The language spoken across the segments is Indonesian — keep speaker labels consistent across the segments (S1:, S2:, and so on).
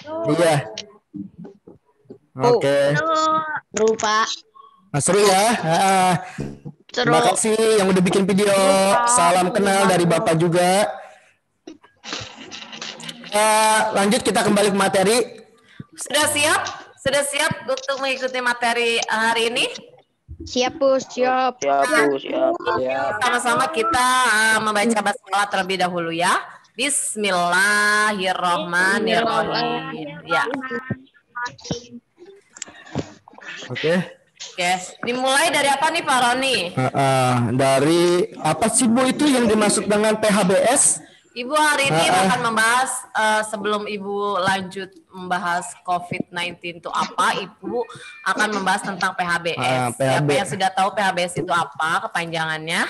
S1: Iya. Oke.
S2: Seru, Pak.
S1: Nah, seru ya. Terima kasih yang udah bikin video. Salam kenal dari Bapak juga. Lanjut kita kembali ke materi.
S3: Sudah siap? Sudah siap untuk mengikuti materi hari ini?
S2: Siap, Bu. Siap.
S3: Sama-sama kita membaca basmalah terlebih dahulu ya. Bismillahirrahmanirrahim. Ya.
S1: Oke.
S3: Dimulai dari apa nih Pak Roni?
S1: Dari apa sih Bu itu yang dimaksud dengan PHBS?
S3: Ibu hari ini akan membahas, sebelum Ibu lanjut membahas COVID-19 itu apa, Ibu akan membahas tentang PHBS. Siapa yang sudah tahu PHBS itu apa kepanjangannya?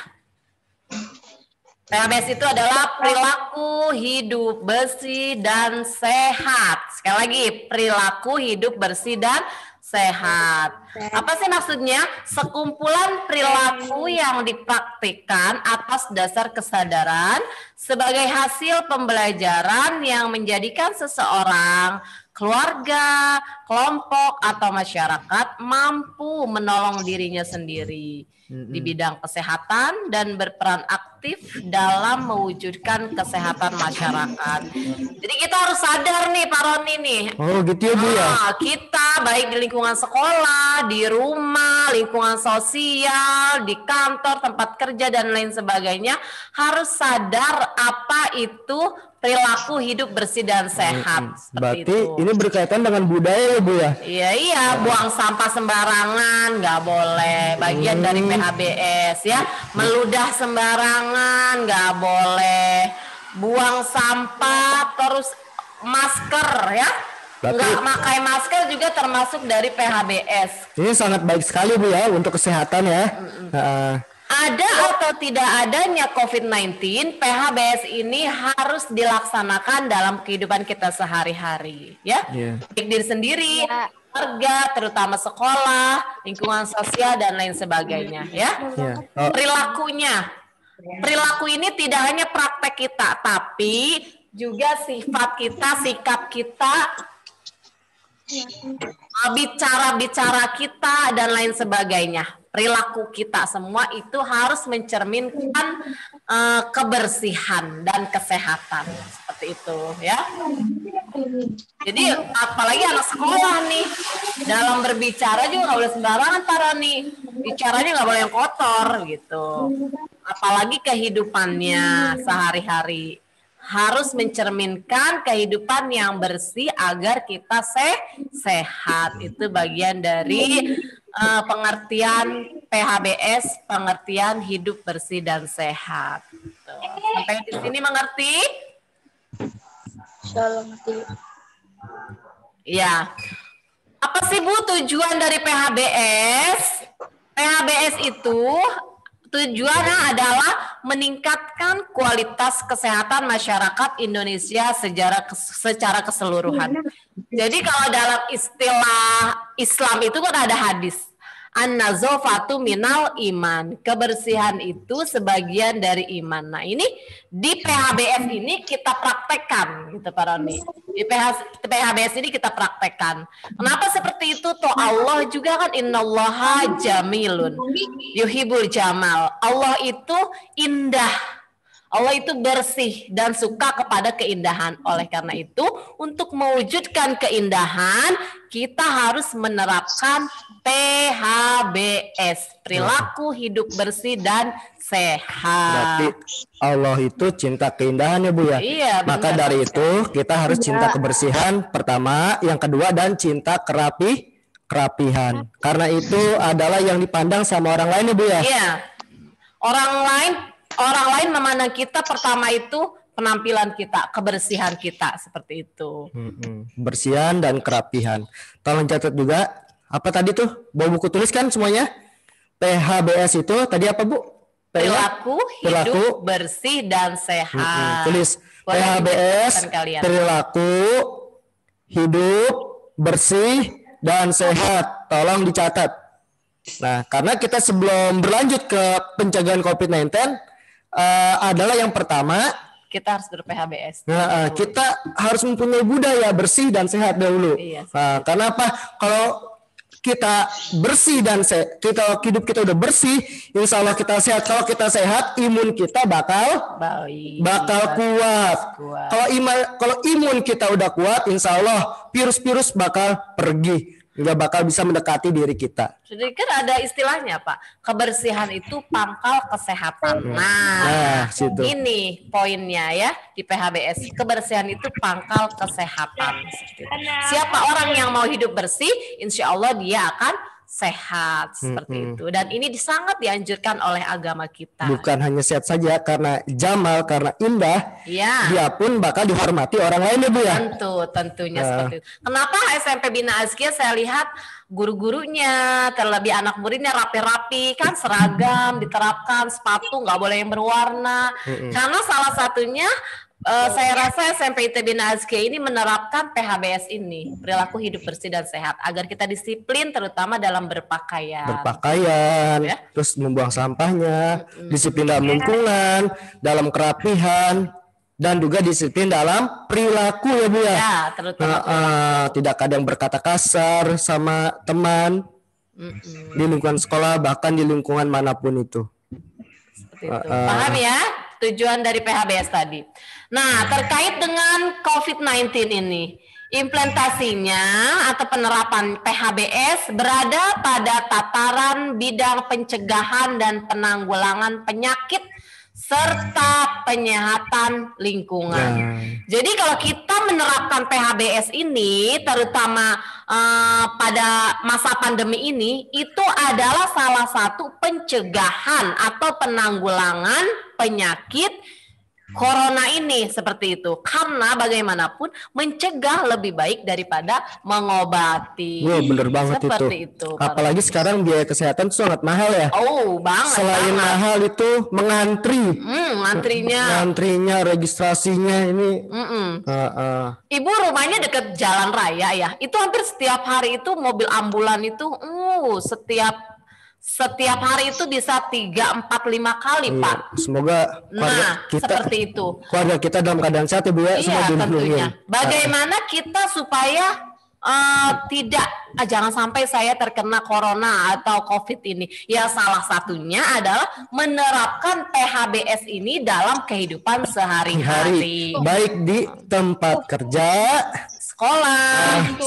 S3: PHBS itu adalah perilaku hidup bersih dan sehat. Sekali lagi, perilaku hidup bersih dan sehat. Apa sih maksudnya? Sekumpulan perilaku yang dipraktikkan atas dasar kesadaran sebagai hasil pembelajaran yang menjadikan seseorang, keluarga, kelompok, atau masyarakat mampu menolong dirinya sendiri di bidang kesehatan dan berperan aktif dalam mewujudkan kesehatan masyarakat. Jadi kita harus sadar nih Pak Roni nih.
S1: Oh gitu ya Bu ya.
S3: Kita baik di lingkungan sekolah, di rumah, lingkungan sosial, di kantor, tempat kerja dan lain sebagainya harus sadar apa itu perilaku hidup bersih dan sehat.
S1: Berarti itu. Ini berkaitan dengan budaya ya Bu ya?
S3: Iya, buang sampah sembarangan nggak boleh, bagian dari PHBS ya. Meludah sembarangan nggak boleh, buang sampah, terus masker ya. Nggak pakai masker juga termasuk dari PHBS.
S1: Ini sangat baik sekali Bu ya untuk kesehatan ya.
S3: Ada atau tidak adanya COVID-19, PHBS ini harus dilaksanakan dalam kehidupan kita sehari-hari, ya. Baik diri sendiri, keluarga, terutama sekolah, lingkungan sosial dan lain sebagainya, ya. Perilakunya, perilaku ini tidak hanya praktek kita, tapi juga sifat kita, sikap kita, bicara-bicara kita dan lain sebagainya. Perilaku kita semua itu harus mencerminkan kebersihan dan kesehatan seperti itu ya. Jadi apalagi anak sekolah nih dalam berbicara juga nggak boleh sembarangan Pak Roni, bicaranya nggak boleh yang kotor gitu. Apalagi kehidupannya sehari-hari harus mencerminkan kehidupan yang bersih agar kita sehat. Itu bagian dari pengertian PHBS, pengertian hidup bersih dan sehat. Sampai di sini mengerti? Ya. Apa sih Bu tujuan dari PHBS? PHBS itu tujuannya adalah meningkatkan kualitas kesehatan masyarakat Indonesia secara keseluruhan. Jadi kalau dalam istilah Islam itu kan ada hadis, an-nazafatu minal iman. Kebersihan itu sebagian dari iman. Nah ini di PHBS ini kita praktekkan gitu Pak Roni. Di PHBS ini kita praktekkan. Kenapa seperti itu? Toh Allah juga kan innallaha jamilun yuhibul jamal. Allah itu indah. Allah itu bersih dan suka kepada keindahan. Oleh karena itu, untuk mewujudkan keindahan, kita harus menerapkan PHBS, perilaku hidup bersih dan sehat.
S1: Berarti Allah itu cinta keindahan ya Bu ya.
S3: Iya,
S1: maka dari itu kita harus cinta kebersihan pertama, yang kedua dan cinta kerapihan. Karena itu adalah yang dipandang sama orang lain ya Bu ya.
S3: Iya. Orang lain memandang kita pertama itu penampilan kita, kebersihan kita seperti itu.
S1: Bersihan dan kerapihan. Tolong catat juga. Apa tadi tuh? Bawa buku tulis kan semuanya? PHBS itu tadi apa Bu?
S3: Perilaku hidup bersih dan sehat.
S1: Tulis PHBS perilaku hidup bersih dan sehat. Tolong dicatat. Nah, karena kita sebelum berlanjut ke pencegahan COVID-19 adalah yang pertama
S3: kita harus ber-PHBS.
S1: Nah, kita harus mempunyai budaya bersih dan sehat dahulu.
S3: Iya,
S1: Nah, karena apa? Kalau kita bersih dan hidup kita udah bersih, insya Allah kita sehat. Kalau kita sehat, imun kita bakal kuat. Kalau imun kita udah kuat, insya Allah virus-virus bakal pergi, nggak bakal bisa mendekati diri kita.
S3: Jadi kan ada istilahnya Pak, kebersihan itu pangkal kesehatan. Nah,
S1: situ.
S3: ini poinnya ya di PHBS, kebersihan itu pangkal kesehatan. Siapa orang yang mau hidup bersih, insya Allah dia akan sehat seperti itu. Dan ini sangat dianjurkan oleh agama kita.
S1: Bukan hanya sehat saja, karena jamal, karena indah, dia pun bakal dihormati orang lain ya Bu ya.
S3: Tentunya seperti itu. Kenapa SMP Bina Azkia saya lihat guru-gurunya, terlebih anak muridnya rapi-rapi, kan seragam diterapkan, sepatu nggak boleh yang berwarna. Karena salah satunya saya rasa SMP ITB Azkia ini menerapkan PHBS ini, perilaku hidup bersih dan sehat, agar kita disiplin terutama dalam berpakaian,
S1: ya? Terus membuang sampahnya, disiplin dalam lingkungan, dalam kerapihan, dan juga disiplin dalam perilaku ya Bu ya.
S3: Ya, terutama
S1: tidak kadang berkata kasar sama teman di lingkungan sekolah, bahkan di lingkungan manapun itu.
S3: Seperti itu. Paham ya tujuan dari PHBS tadi. Nah, terkait dengan COVID-19 ini, implementasinya atau penerapan PHBS berada pada tataran bidang pencegahan dan penanggulangan penyakit serta penyehatan lingkungan. Jadi kalau kita menerapkan PHBS ini, terutama pada masa pandemi ini, itu adalah salah satu pencegahan atau penanggulangan penyakit Corona ini seperti itu. Karena bagaimanapun mencegah lebih baik daripada mengobati.
S1: Bener banget
S3: seperti itu.
S1: Apalagi sekarang biaya kesehatan itu sangat mahal ya.
S3: Banget.
S1: Selain mahal itu mengantri. Ngantrinya, registrasinya ini.
S3: Ibu rumahnya dekat jalan raya ya. Itu hampir setiap hari itu mobil ambulan itu setiap hari itu bisa 3, 4, 5 kali Pak.
S1: Semoga kita
S3: seperti itu.
S1: Keluarga kita dalam keadaan sehat ya Bu ya.
S3: Iya tentunya. Bagaimana kita supaya jangan sampai saya terkena corona atau COVID ini. Ya salah satunya adalah menerapkan PHBS ini dalam kehidupan sehari-hari.
S1: Baik di tempat kerja,
S3: sekolah,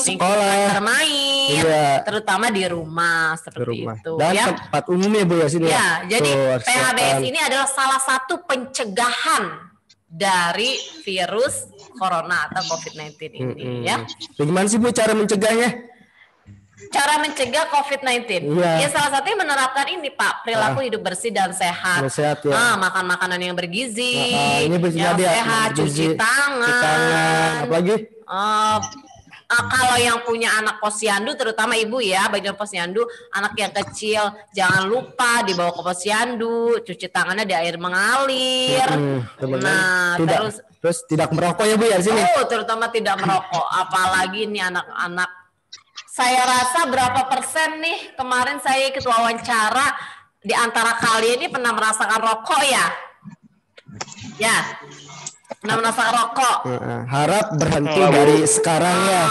S3: bermain, terutama di rumah seperti itu.
S1: Dan tempat umum ya Bu ya sini.
S3: Ya, jadi PHBS ini adalah salah satu pencegahan dari virus corona atau COVID-19 ini ya.
S1: Bagaimana sih Bu cara mencegahnya?
S3: Cara mencegah COVID-19 ya salah satunya menerapkan ini Pak, perilaku hidup bersih dan sehat. Makan makanan yang bergizi, yang sehat, cuci tangan.
S1: Apalagi?
S3: Kalau yang punya anak posyandu, terutama ibu ya, bagian posyandu, anak yang kecil, jangan lupa dibawa ke posyandu, cuci tangannya di air mengalir.
S1: Terus tidak merokok ya Bu ya di sini.
S3: Terutama tidak merokok, apalagi nih anak-anak. Saya rasa berapa persen nih kemarin saya ikut wawancara di antara kalian ini pernah merasakan rokok ya? Ya. Pernah merasakan rokok.
S1: Harap berhenti dari sekarang ya.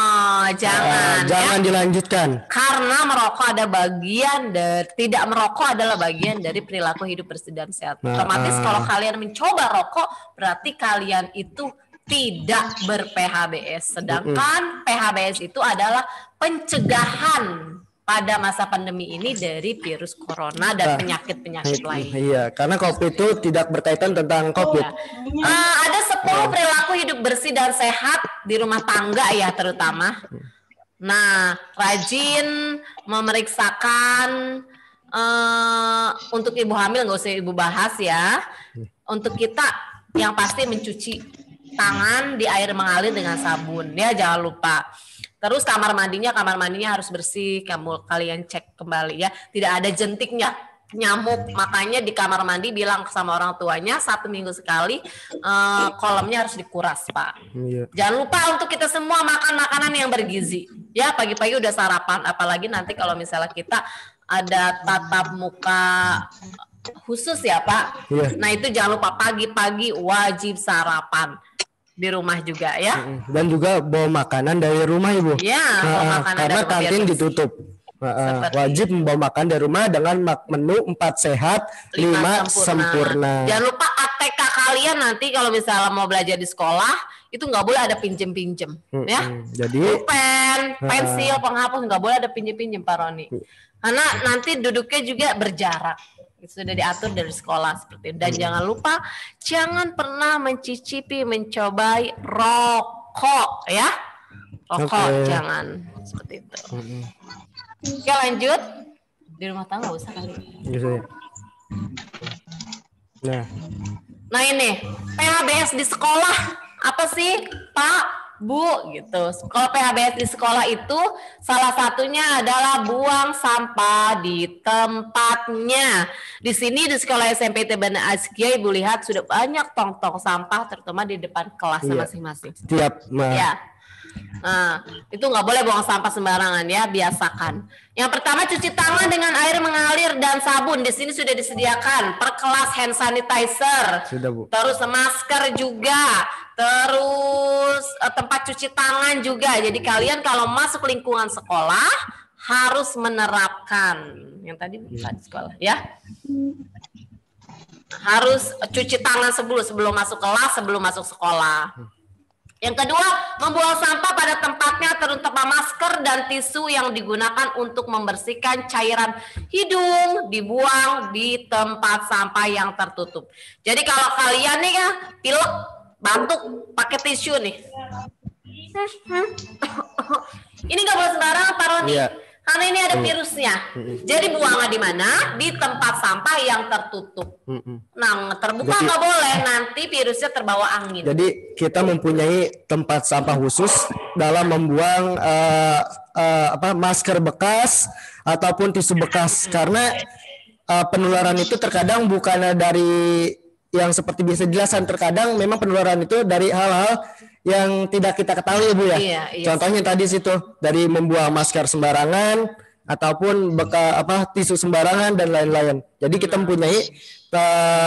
S1: Jangan dilanjutkan.
S3: Karena merokok ada bagian dari, tidak merokok adalah bagian dari perilaku hidup bersih dan sehat. Otomatis kalau kalian mencoba rokok, berarti kalian itu tidak ber-PHBS. Sedangkan PHBS itu adalah pencegahan pada masa pandemi ini dari virus corona dan penyakit-penyakit lain.
S1: Iya, karena COVID itu tidak berkaitan tentang COVID.
S3: Ada 10 perilaku hidup bersih dan sehat di rumah tangga ya terutama. Nah, rajin memeriksakan untuk ibu hamil nggak usah ibu bahas ya. Untuk kita yang pasti mencuci tangan di air mengalir dengan sabun ya, jangan lupa. Terus kamar mandinya harus bersih, kalian cek kembali ya, tidak ada jentiknya, nyamuk. Makanya di kamar mandi bilang sama orang tuanya 1 minggu sekali kolamnya harus dikuras Pak. Jangan lupa untuk kita semua makan makanan yang bergizi ya, pagi-pagi udah sarapan, apalagi nanti kalau misalnya kita ada tatap muka khusus ya Pak.
S1: Iya.
S3: Nah itu jangan lupa pagi-pagi wajib sarapan di rumah juga ya.
S1: Dan juga bawa makanan dari rumah Ibu.
S3: Iya, bawa makanan
S1: Karena
S3: dari rumah
S1: kantin
S3: biar
S1: ditutup.
S3: Seperti
S1: Wajib membawa makan dari rumah dengan menu 4 sehat, 5 sempurna.
S3: Jangan lupa ATK kalian nanti kalau misalnya mau belajar di sekolah itu nggak boleh ada pinjem-pinjem ya.
S1: Jadi
S3: pen, pensil, penghapus nggak boleh ada pinjem-pinjem Pak Roni. Karena nanti duduknya juga berjarak. Itu sudah diatur dari sekolah seperti itu. Dan jangan lupa jangan pernah mencicipi, mencobai rokok ya. Rokok jangan seperti itu. Oke lanjut. Di rumah tangga nggak usah kali.
S1: gitu ya.
S3: Nah ini PHBS di sekolah apa sih Pak Bu gitu. Kalau PHBS di sekolah itu salah satunya adalah buang sampah di tempatnya. Di sini di sekolah SMP Tebana Azkia Ibu lihat sudah banyak tong-tong sampah terutama di depan kelasnya masing-masing. Ya. Nah, itu nggak boleh buang sampah sembarangan ya, biasakan. Yang pertama cuci tangan dengan air mengalir dan sabun. Di sini sudah disediakan per kelas hand sanitizer.
S1: Sudah, Bu.
S3: Terus masker juga. Terus tempat cuci tangan juga. Jadi kalian kalau masuk lingkungan sekolah harus menerapkan yang tadi bukan di sekolah ya. Harus cuci tangan sebelum masuk kelas, sebelum masuk sekolah. Yang kedua, membuang sampah pada tempatnya terutama masker dan tisu yang digunakan untuk membersihkan cairan hidung dibuang di tempat sampah yang tertutup. Jadi kalau kalian nih ya pilek, batuk, pakai tisu nih. Ini nggak boleh sembarangan Pak Roni.
S1: Iya.
S3: Karena ini ada virusnya. Jadi buangnya di mana? Di tempat sampah yang tertutup. Nah, terbuka nggak boleh. Nanti virusnya terbawa angin.
S1: Jadi kita mempunyai tempat sampah khusus dalam membuang masker bekas ataupun tisu bekas. Karena penularan itu terkadang bukan dari yang seperti biasa dijelaskan. Terkadang memang penularan itu dari hal-hal yang tidak kita ketahui Bu ya.
S3: Iya.
S1: Contohnya tadi situ dari membuang masker sembarangan ataupun tisu sembarangan dan lain-lain. Jadi kita mempunyai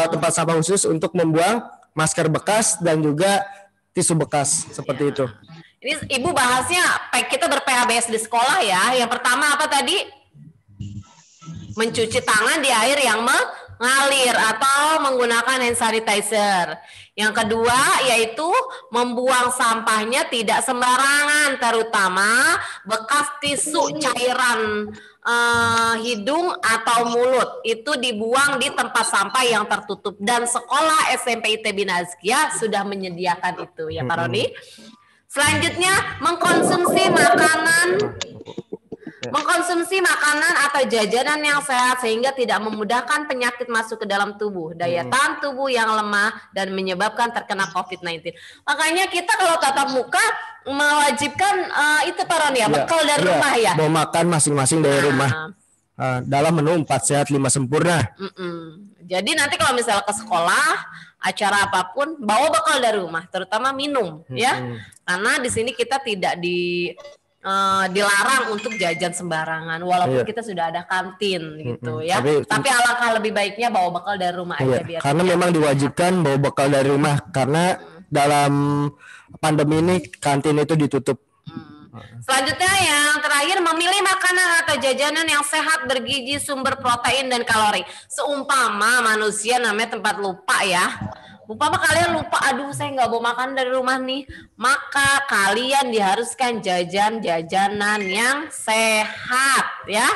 S1: tempat sampah khusus untuk membuang masker bekas dan juga tisu bekas seperti itu.
S3: Ini Ibu bahasnya kita ber-PHBS di sekolah ya. Yang pertama apa tadi? Mencuci tangan di air yang mengalir atau menggunakan hand sanitizer. Yang kedua yaitu membuang sampahnya tidak sembarangan, terutama bekas tisu cairan hidung atau mulut itu dibuang di tempat sampah yang tertutup. Dan sekolah SMP ITB Nazkia sudah menyediakan itu ya Pak Roni. Selanjutnya mengkonsumsi makanan atau jajanan yang sehat sehingga tidak memudahkan penyakit masuk ke dalam tubuh, daya tahan tubuh yang lemah dan menyebabkan terkena COVID-19. Makanya kita kalau tatap muka mewajibkan itu Pak Roni ya, bekal dari rumah ya.
S1: Mau makan masing-masing dari rumah. Dalam menu 4 sehat 5 sempurna.
S3: Jadi nanti kalau misalnya ke sekolah, acara apapun, bawa bekal dari rumah, terutama minum ya. Karena di sini kita tidak dilarang untuk jajan sembarangan walaupun kita sudah ada kantin gitu ya. Tapi alangkah lebih baiknya bawa bekal dari rumah aja biar.
S1: Karena memang diwajibkan bawa bekal dari rumah karena dalam pandemi ini kantin itu ditutup.
S3: Selanjutnya yang terakhir memilih makanan atau jajanan yang sehat, bergizi, sumber protein dan kalori. Seumpama manusia namanya tempat lupa ya. Umpama kalian lupa, aduh saya nggak bawa makan dari rumah nih, maka kalian diharuskan jajanan yang sehat ya.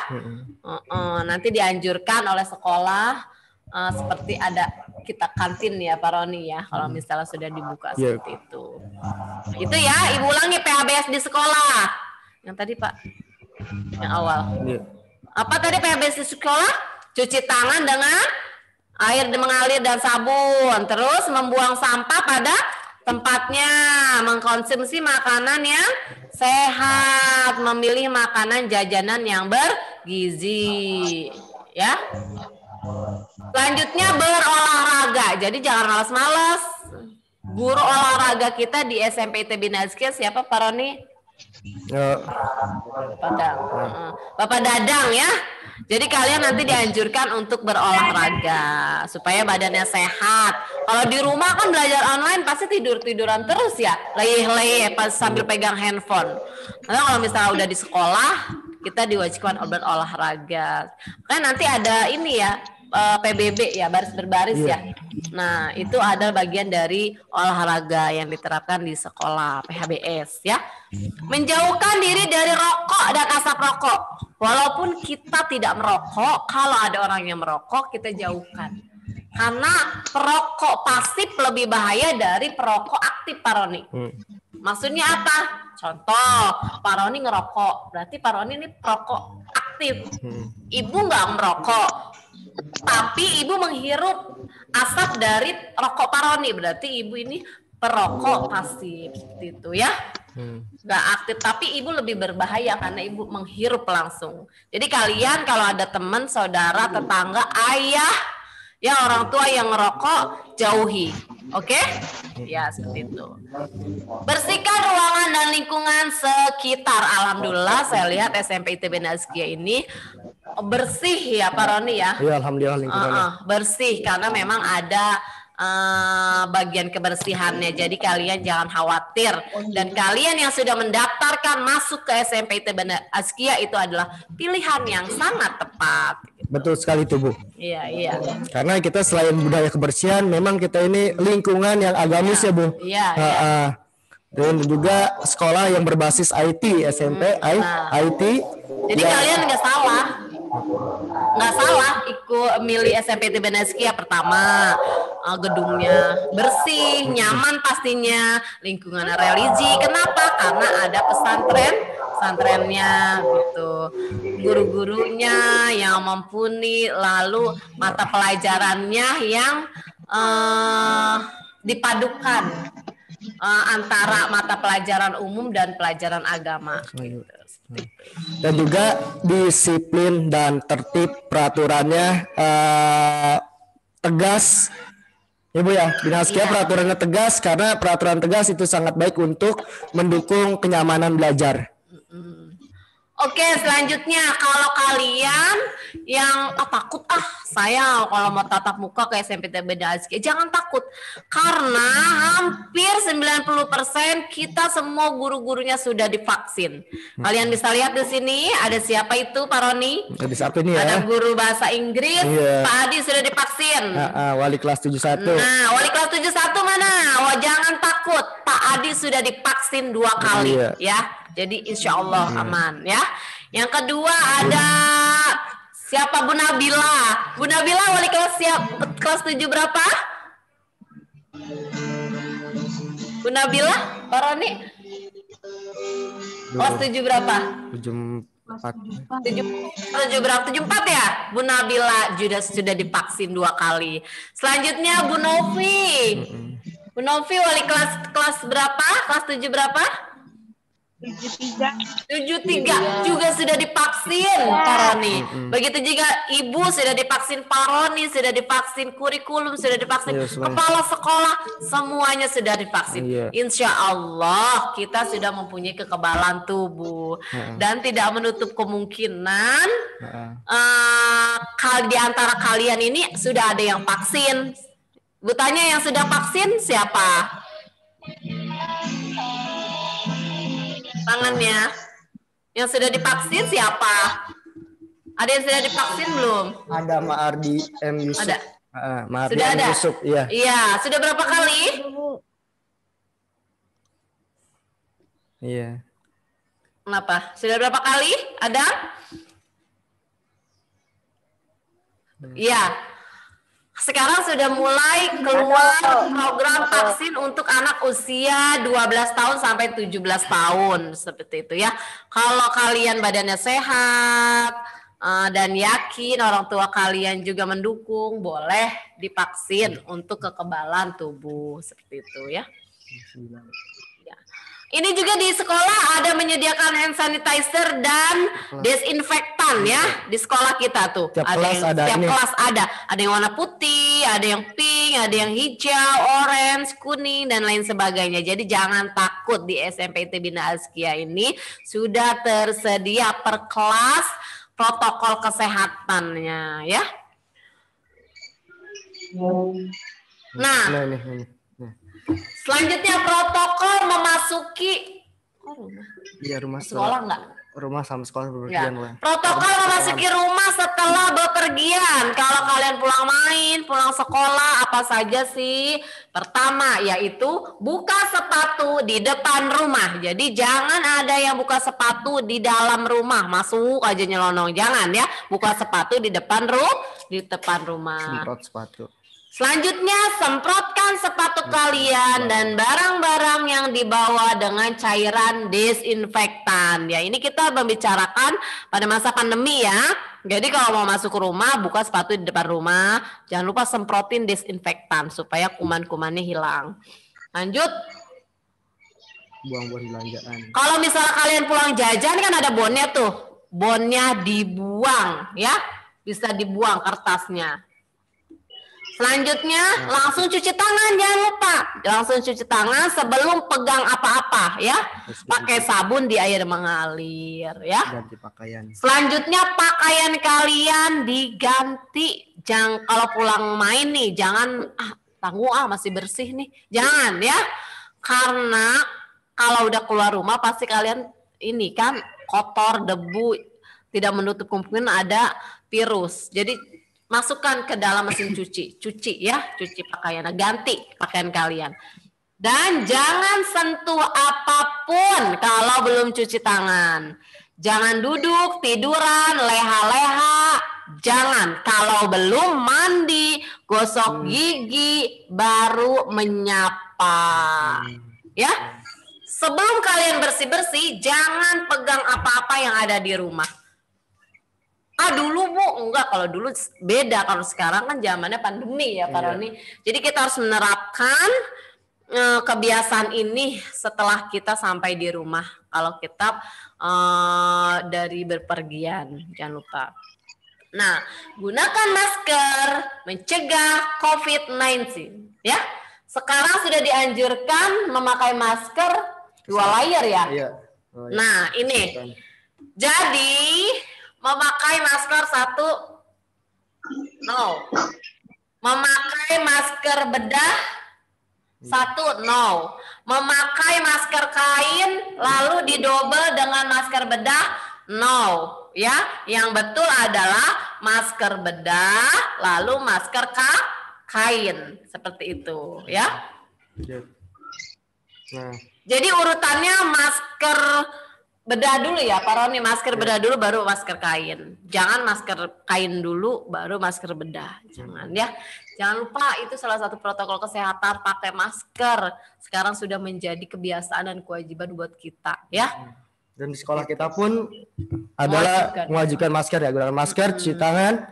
S3: Nanti dianjurkan oleh sekolah seperti ada kita kantin ya Pak Roni ya, kalau misalnya sudah dibuka seperti itu. Itu ya, Ibu ulangi PHBS di sekolah. Yang tadi Pak, yang awal. Apa tadi PHBS di sekolah? Cuci tangan dengan air mengalir dan sabun, terus membuang sampah pada tempatnya, mengkonsumsi makanan yang sehat, memilih makanan jajanan yang bergizi, ya. Selanjutnya berolahraga, jadi jangan malas-malas. Guru olahraga kita di SMP ITB Nazkia siapa Pak Roni? Bapak Dadang ya. Jadi kalian nanti dianjurkan untuk berolahraga supaya badannya sehat. Kalau di rumah kan belajar online pasti tiduran terus ya, leyeh-leyeh pas sambil pegang handphone. Karena kalau misalnya udah di sekolah, kita diwajibkan berolahraga. Kan nanti ada ini ya, PBB ya, baris berbaris ya. Nah, itu adalah bagian dari olahraga yang diterapkan di sekolah PHBS ya. Menjauhkan diri dari rokok dan asap rokok. Walaupun kita tidak merokok, kalau ada orang yang merokok, kita jauhkan. Karena perokok pasif lebih bahaya dari perokok aktif, Pak Roni. Maksudnya apa? Contoh, Pak Roni ngerokok, berarti Pak Roni ini perokok aktif. Ibu nggak merokok, tapi ibu menghirup asap dari rokok Pak Roni, berarti ibu ini perokok pasif, seperti itu ya. Nggak aktif, tapi ibu lebih berbahaya karena ibu menghirup langsung. Jadi kalian kalau ada teman, saudara, tetangga, ayah, ya orang tua yang ngerokok, jauhi. Oke? Ya, seperti itu. Bersihkan ruangan dan lingkungan sekitar. Alhamdulillah saya lihat SMP ITB Nazkia ini bersih ya Pak Roni ya.
S1: Iya, alhamdulillah lingkungannya.
S3: Bersih karena memang ada bagian kebersihannya. Jadi kalian jangan khawatir. Dan kalian yang sudah mendaftarkan masuk ke SMP ITB Nazkia itu adalah pilihan yang sangat tepat.
S1: Betul sekali tuh Bu.
S3: Iya.
S1: Karena kita selain budaya kebersihan, memang kita ini lingkungan yang agamis ya Bu.
S3: Iya.
S1: Dan juga sekolah yang berbasis IT, SMP IT.
S3: Jadi kalian nggak salah ikut milih SMP ITB Nazkia. Pertama, gedungnya bersih, nyaman pastinya, lingkungan religi. Kenapa? Karena ada pesantrennya gitu, guru-gurunya yang mumpuni, lalu mata pelajarannya yang dipadukan antara mata pelajaran umum dan pelajaran agama. Gitu.
S1: Dan juga disiplin dan tertib, peraturannya tegas. Ibu ya, di Nazkia peraturannya tegas karena peraturan tegas itu sangat baik untuk mendukung kenyamanan belajar.
S3: Oke, selanjutnya kalau kalian yang takut saya kalau mau tatap muka ke SMP ITB Nazkia, jangan takut karena hampir 90% kita semua guru-gurunya sudah divaksin. Kalian bisa lihat di sini ada siapa itu Pak Roni? Ada guru bahasa Inggris, Pak Adi sudah divaksin.
S1: Wali kelas 71.
S3: Nah, wali kelas 71 mana? Jangan takut, Pak Adi sudah divaksin 2 kali ya. Jadi insya Allah aman ya. Yang kedua ada siapa? Bu Nabila. Bu Nabila wali kelas kelas 7 berapa? Bu Nabila, Pak Roni? Kelas 7 berapa? 74 ya? Bu Nabila sudah divaksin 2 kali. Selanjutnya Bu Novi. Bu Novi wali kelas berapa? Kelas 7 berapa? 73 juga sudah divaksin Pak Roni. Begitu juga Ibu sudah divaksin, Pak Roni sudah divaksin, kurikulum sudah divaksin, kepala sekolah semuanya sudah divaksin. Insya Allah kita sudah mempunyai kekebalan tubuh dan tidak menutup kemungkinan di antara kalian ini sudah ada yang vaksin. Bu tanya yang sudah vaksin siapa? Tangannya. Yang sudah divaksin siapa? Ada yang sudah divaksin belum?
S1: Ada Ma'ardi M. Yusuf.
S3: Ada.
S1: Sudah ada? Yusuf, iya.
S3: Iya. Sudah berapa kali?
S1: Iya.
S3: Kenapa? Sudah berapa kali? Ada? Iya. Sekarang sudah mulai keluar program vaksin untuk anak usia 12 tahun sampai 17 tahun. Seperti itu ya. Kalau kalian badannya sehat dan yakin orang tua kalian juga mendukung, boleh divaksin untuk kekebalan tubuh. Seperti itu ya. Ini juga di sekolah ada menyediakan hand sanitizer dan desinfektan kesehatan ya di sekolah kita tuh.
S1: Tiap kelas
S3: ada. Ada yang warna putih, ada yang pink, ada yang hijau, orange, kuning dan lain sebagainya. Jadi jangan takut, di SMP ITB Bina Azkia ini sudah tersedia per kelas protokol kesehatannya ya. Nah, selanjutnya protokol memasuki
S1: rumah
S3: sekolah enggak?
S1: Rumah sama sekolah bepergian.
S3: Ya. Protokol memasuki rumah setelah bepergian. Kalau kalian pulang main, pulang sekolah, apa saja sih? Pertama yaitu buka sepatu di depan rumah. Jadi jangan ada yang buka sepatu di dalam rumah, masuk aja nyelonong. Jangan ya, buka sepatu di depan rumah.
S1: Semprot sepatu.
S3: Selanjutnya, semprotkan sepatu kalian dan barang-barang yang dibawa dengan cairan disinfektan. Ya, ini kita membicarakan pada masa pandemi ya. Jadi kalau mau masuk ke rumah, buka sepatu di depan rumah. Jangan lupa semprotin disinfektan supaya kuman-kumannya hilang. Lanjut.
S1: Buang buat belanjaan.
S3: Kalau misalnya kalian pulang jajan kan ada bonnya tuh. Bonnya dibuang ya. Bisa dibuang kertasnya. Selanjutnya langsung cuci tangan, jangan lupa. Langsung cuci tangan sebelum pegang apa-apa ya. Pakai sabun di air mengalir ya.
S1: Ganti pakaian.
S3: Selanjutnya pakaian kalian diganti. Jangan kalau pulang main nih, jangan tanggung masih bersih nih. Jangan ya. Karena kalau udah keluar rumah pasti kalian ini kan kotor, debu, tidak menutup kemungkinan ada virus. Jadi masukkan ke dalam mesin cuci ya, cuci pakaian, ganti pakaian kalian. Dan jangan sentuh apapun kalau belum cuci tangan. Jangan duduk, tiduran, leha-leha. Jangan. Kalau belum mandi, gosok gigi, baru menyapa. Ya. Sebelum kalian bersih-bersih, jangan pegang apa-apa yang ada di rumah. Dulu Bu, enggak, kalau dulu beda, kalau sekarang kan zamannya pandemi ya Pak Roni. Jadi kita harus menerapkan kebiasaan ini setelah kita sampai di rumah. Kalau kita dari berpergian, jangan lupa. Nah, gunakan masker mencegah COVID-19 ya. Sekarang sudah dianjurkan memakai masker 2 layer ya.
S1: Iya.
S3: Nah, ini. Jadi memakai masker 1 no. Memakai masker bedah 1 no. Memakai masker kain lalu didobel dengan masker bedah no. Ya, yang betul adalah masker bedah lalu masker kain seperti itu ya.
S1: Nah.
S3: Jadi urutannya masker bedah dulu ya Pak Roni, masker bedah dulu baru masker kain. Jangan masker kain dulu baru masker bedah. Jangan ya. Jangan lupa itu salah satu protokol kesehatan, pakai masker. Sekarang sudah menjadi kebiasaan dan kewajiban buat kita ya.
S1: Dan di sekolah kita pun adalah mewajibkan masker ya, gunakan masker, cuci tangan,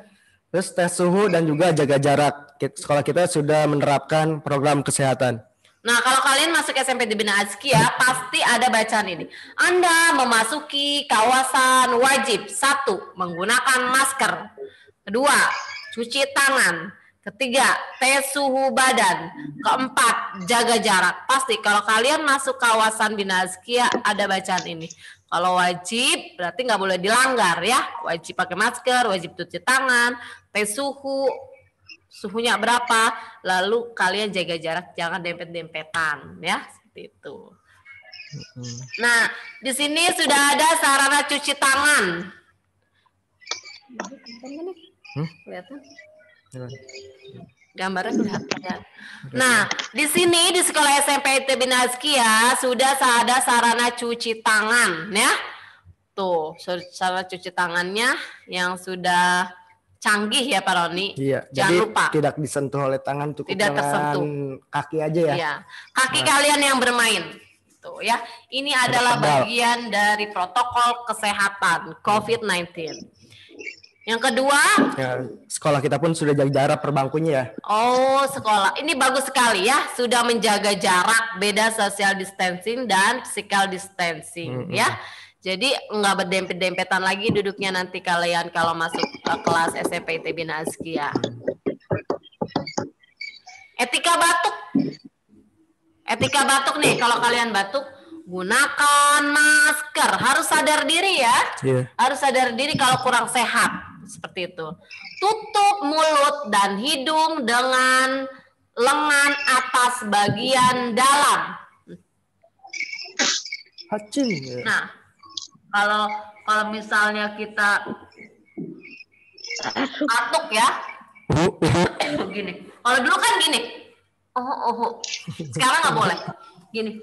S1: terus tes suhu dan juga jaga jarak. Sekolah kita sudah menerapkan program kesehatan.
S3: Nah, kalau kalian masuk SMP di Bina Azkia, pasti ada bacaan ini. Anda memasuki kawasan wajib. 1, menggunakan masker. 2, cuci tangan. 3, tes suhu badan. 4, jaga jarak. Pasti kalau kalian masuk kawasan Bina Azkia, ada bacaan ini. Kalau wajib, berarti nggak boleh dilanggar ya. Wajib pakai masker, wajib cuci tangan, tes suhu. Suhunya berapa, lalu kalian jaga jarak, jangan dempet-dempetan ya, seperti itu. Nah, di sini sudah ada sarana cuci tangan. Kelihatan? Gambarnya kelihatan ya. Nah, di sini di sekolah SMP ITB Bina Azkia sudah ada sarana cuci tangan ya. Tuh, sarana cuci tangannya yang sudah canggih ya Pak Roni.
S1: Iya,
S3: jangan
S1: jadi
S3: lupa.
S1: Tidak disentuh oleh tangan, cukup
S3: tidak tersentuh.
S1: Kaki aja ya.
S3: Iya. Kaki kalian yang bermain. Tuh ya. Ini adalah bagian dari protokol kesehatan COVID-19. Yang kedua,
S1: ya, sekolah kita pun sudah jaga jarak per bangkunya ya.
S3: Oh, sekolah. Ini bagus sekali ya, sudah menjaga jarak, beda social distancing dan physical distancing ya. Jadi nggak berdempet-dempetan lagi duduknya nanti kalian kalau masuk ke kelas SMP ITB Nazkia. Etika batuk. Etika batuk nih, kalau kalian batuk gunakan masker. Harus sadar diri ya.
S1: Iya.
S3: Harus sadar diri kalau kurang sehat. Seperti itu. Tutup mulut dan hidung dengan lengan atas bagian dalam.
S1: Hacin.
S3: Nah, kalau misalnya kita batuk ya, gini. Kalau dulu kan gini, sekarang nggak boleh, gini,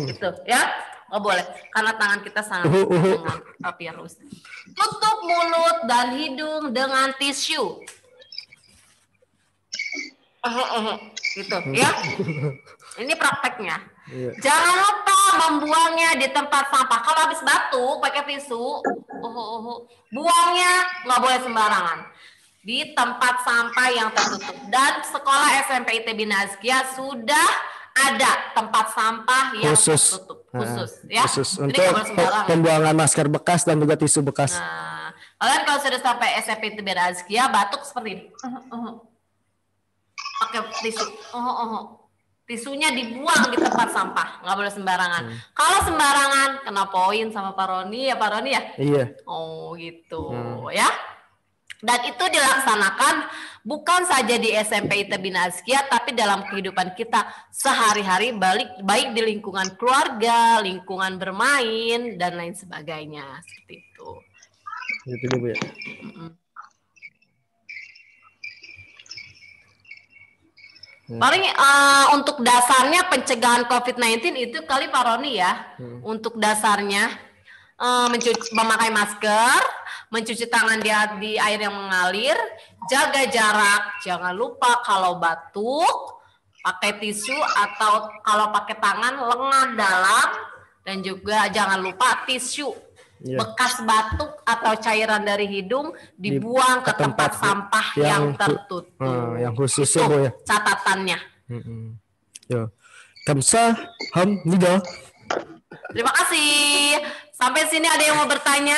S3: gitu ya, nggak boleh, karena tangan kita sangat dengan virus. Tutup mulut dan hidung dengan tisu, gitu ya. Ini prakteknya. Jangan lupa membuangnya di tempat sampah. Kalau habis batuk pakai tisu, buangnya nggak boleh sembarangan. Di tempat sampah yang tertutup. Dan sekolah SMP ITB Nazkia sudah ada tempat sampah yang tertutup khusus, ya.
S1: Khusus untuk pembuangan masker bekas dan juga tisu bekas.
S3: Nah, kalian kalau sudah sampai SMP ITB Nazkia batuk seperti ini, pakai tisu, tisunya dibuang di tempat sampah, nggak boleh sembarangan. Kalau sembarangan kena poin sama Pak Roni ya, Pak Roni ya.
S1: Iya.
S3: Oh gitu, ya. Dan itu dilaksanakan bukan saja di SMP ITB Nazkia, tapi dalam kehidupan kita sehari-hari, baik di lingkungan keluarga, lingkungan bermain, dan lain sebagainya. Seperti itu.
S1: Gitu deh, Bu ya.
S3: Paling untuk dasarnya pencegahan COVID-19 itu kali Pak Roni ya. Untuk dasarnya memakai masker, mencuci tangan di air yang mengalir, jaga jarak, jangan lupa kalau batuk pakai tisu atau kalau pakai tangan lengan dalam, dan juga jangan lupa tisu bekas batuk atau cairan dari hidung dibuang ke tempat sampah yang tertutup.
S1: Yang khusus ya, Bu ya.
S3: Catatannya.
S1: Yo. Kamsahamnida.
S3: Terima kasih. Sampai sini ada yang mau bertanya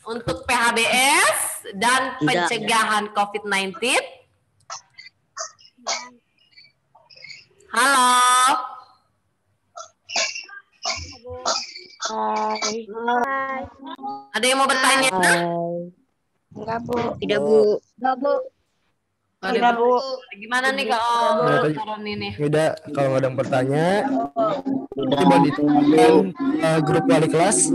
S3: untuk PHBS dan pencegahan COVID-19? Halo.
S2: Hai.
S3: Ada yang mau bertanya?
S2: Enggak, Bu. Tidak, Bu. Enggak, Bu.
S3: Tidak, Bu. Gimana nih Kak Roni nih?
S1: Tidak, kalau nggak ada yang bertanya, coba dituliskan grup wali kelas.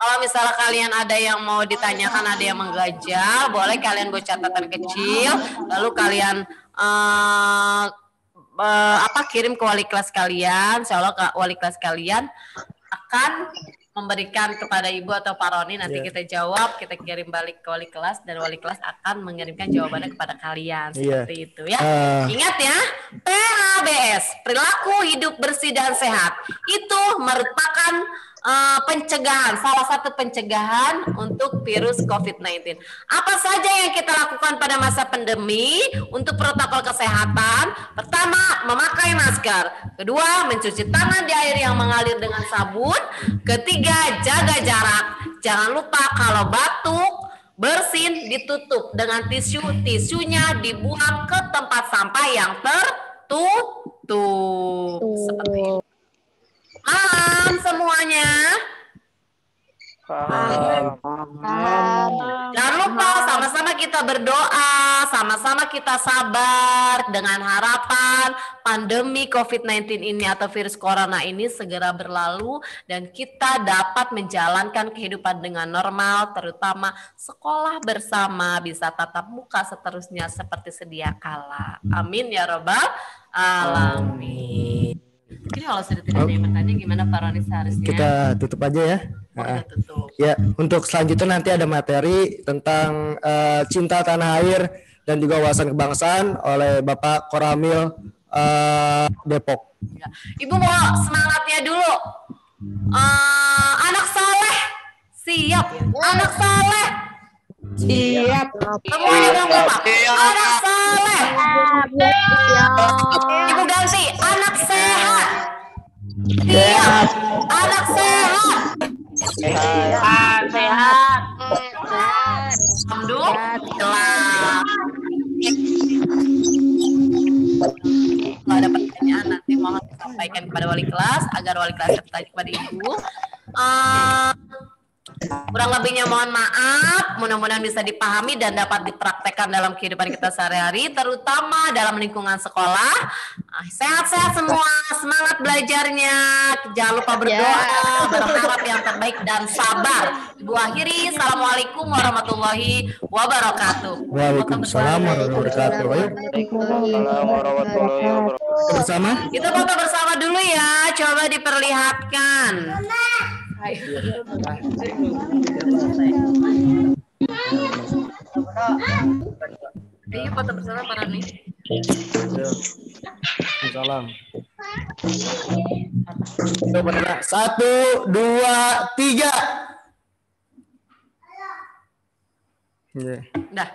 S3: Kalau misalnya kalian ada yang mau ditanyakan, ada yang mengganjal, boleh kalian buat catatan kecil, lalu kalian kirim ke wali kelas kalian. Insya Allah wali kelas kalian akan memberikan kepada Ibu atau Pak Roni, nanti kita jawab, kita kirim balik ke wali kelas, dan wali kelas akan mengirimkan jawabannya kepada kalian. Seperti itu ya. Ingat ya, PHBS, perilaku hidup bersih dan sehat, itu merupakan pencegahan, salah satu pencegahan untuk virus COVID-19. Apa saja yang kita lakukan pada masa pandemi untuk protokol kesehatan? Pertama, memakai masker. Kedua, mencuci tangan di air yang mengalir dengan sabun. Ketiga, jaga jarak. Jangan lupa kalau batuk, bersin ditutup dengan tisu. Tisunya dibuang ke tempat sampah yang tertutup. Seperti itu. Malam semuanya. Jangan lupa sama-sama kita berdoa, sama-sama kita sabar dengan harapan pandemi COVID-19 ini atau virus corona ini segera berlalu dan kita dapat menjalankan kehidupan dengan normal, terutama sekolah bersama, bisa tatap muka seterusnya seperti sedia kala. Amin ya robbal alamin. Mungkin kalau sudah tidak ada yang bertanya, gimana Pak Roni seharusnya?
S1: Kita tutup aja ya. Ya, untuk selanjutnya nanti ada materi tentang cinta tanah air dan juga wawasan kebangsaan oleh Bapak Koramil Depok.
S3: Ya. Ibu mau semangatnya dulu. Anak soleh siap. Anak soleh siap. Semuanya dong Bapak. Anak soleh. Ibu ganti. Anak sehat. Iya. Anak sehat. Sehat. Alhamdulillah. Kalau ada pertanyaan nanti mohon disampaikan kepada wali kelas agar wali kelas bertanya kepada ibu. Kurang lebihnya mohon maaf, mudah-mudahan bisa dipahami dan dapat dipraktekkan dalam kehidupan kita sehari-hari, terutama dalam lingkungan sekolah. Sehat-sehat semua, semangat belajarnya, jangan lupa berdoa, berharap yang terbaik dan sabar. Ibu akhiri, Assalamualaikum warahmatullahi wabarakatuh.
S1: Waalaikumsalam warahmatullahi wabarakatuh. Bersama?
S3: Kita foto bersama dulu ya, coba diperlihatkan. Ayo foto bersama para nih.
S1: Salam. Coba 1, 2, 3.
S3: Dah.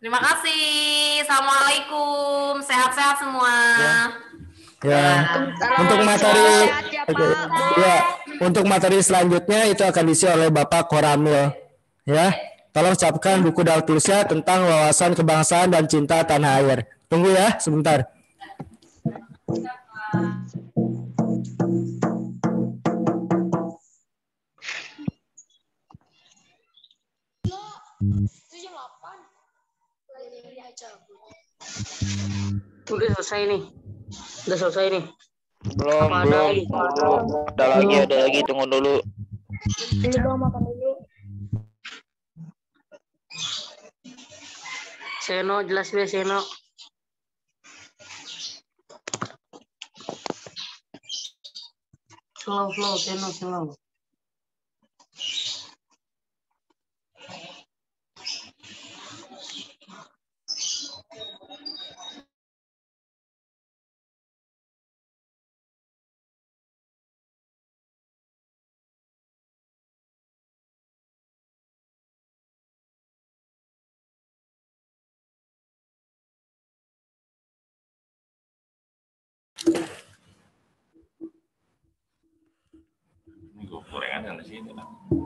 S3: Terima kasih. Assalamualaikum. Sehat-sehat semua.
S1: Ya. Untuk materi untuk materi selanjutnya itu akan diisi oleh Bapak Koramil. Ya. Tolong siapkan buku dan tulisnya tentang wawasan kebangsaan dan cinta tanah air. Tunggu ya sebentar.
S4: Udah selesai nih. Udah selesai nih.
S5: Belum. Ada lagi, tunggu dulu.
S2: Ini dong makan dulu.
S4: Seno, jelas ya Seno. Slow, Seno, slow.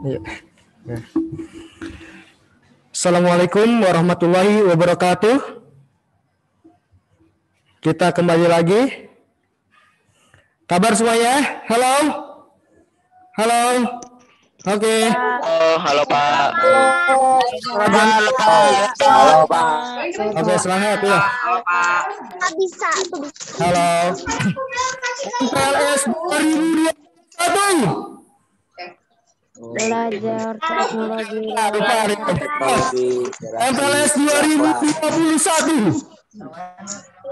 S1: Ya. Assalamualaikum warahmatullahi wabarakatuh. Kita kembali lagi. Kabar semuanya? Halo? Halo? Oke.
S5: Halo Pak.
S1: Halo Pak. Oke, semangat ya.
S2: Nggak bisa.
S1: Halo. MPLS 2021.
S2: Belajar teknologi.
S1: MPLS 2021.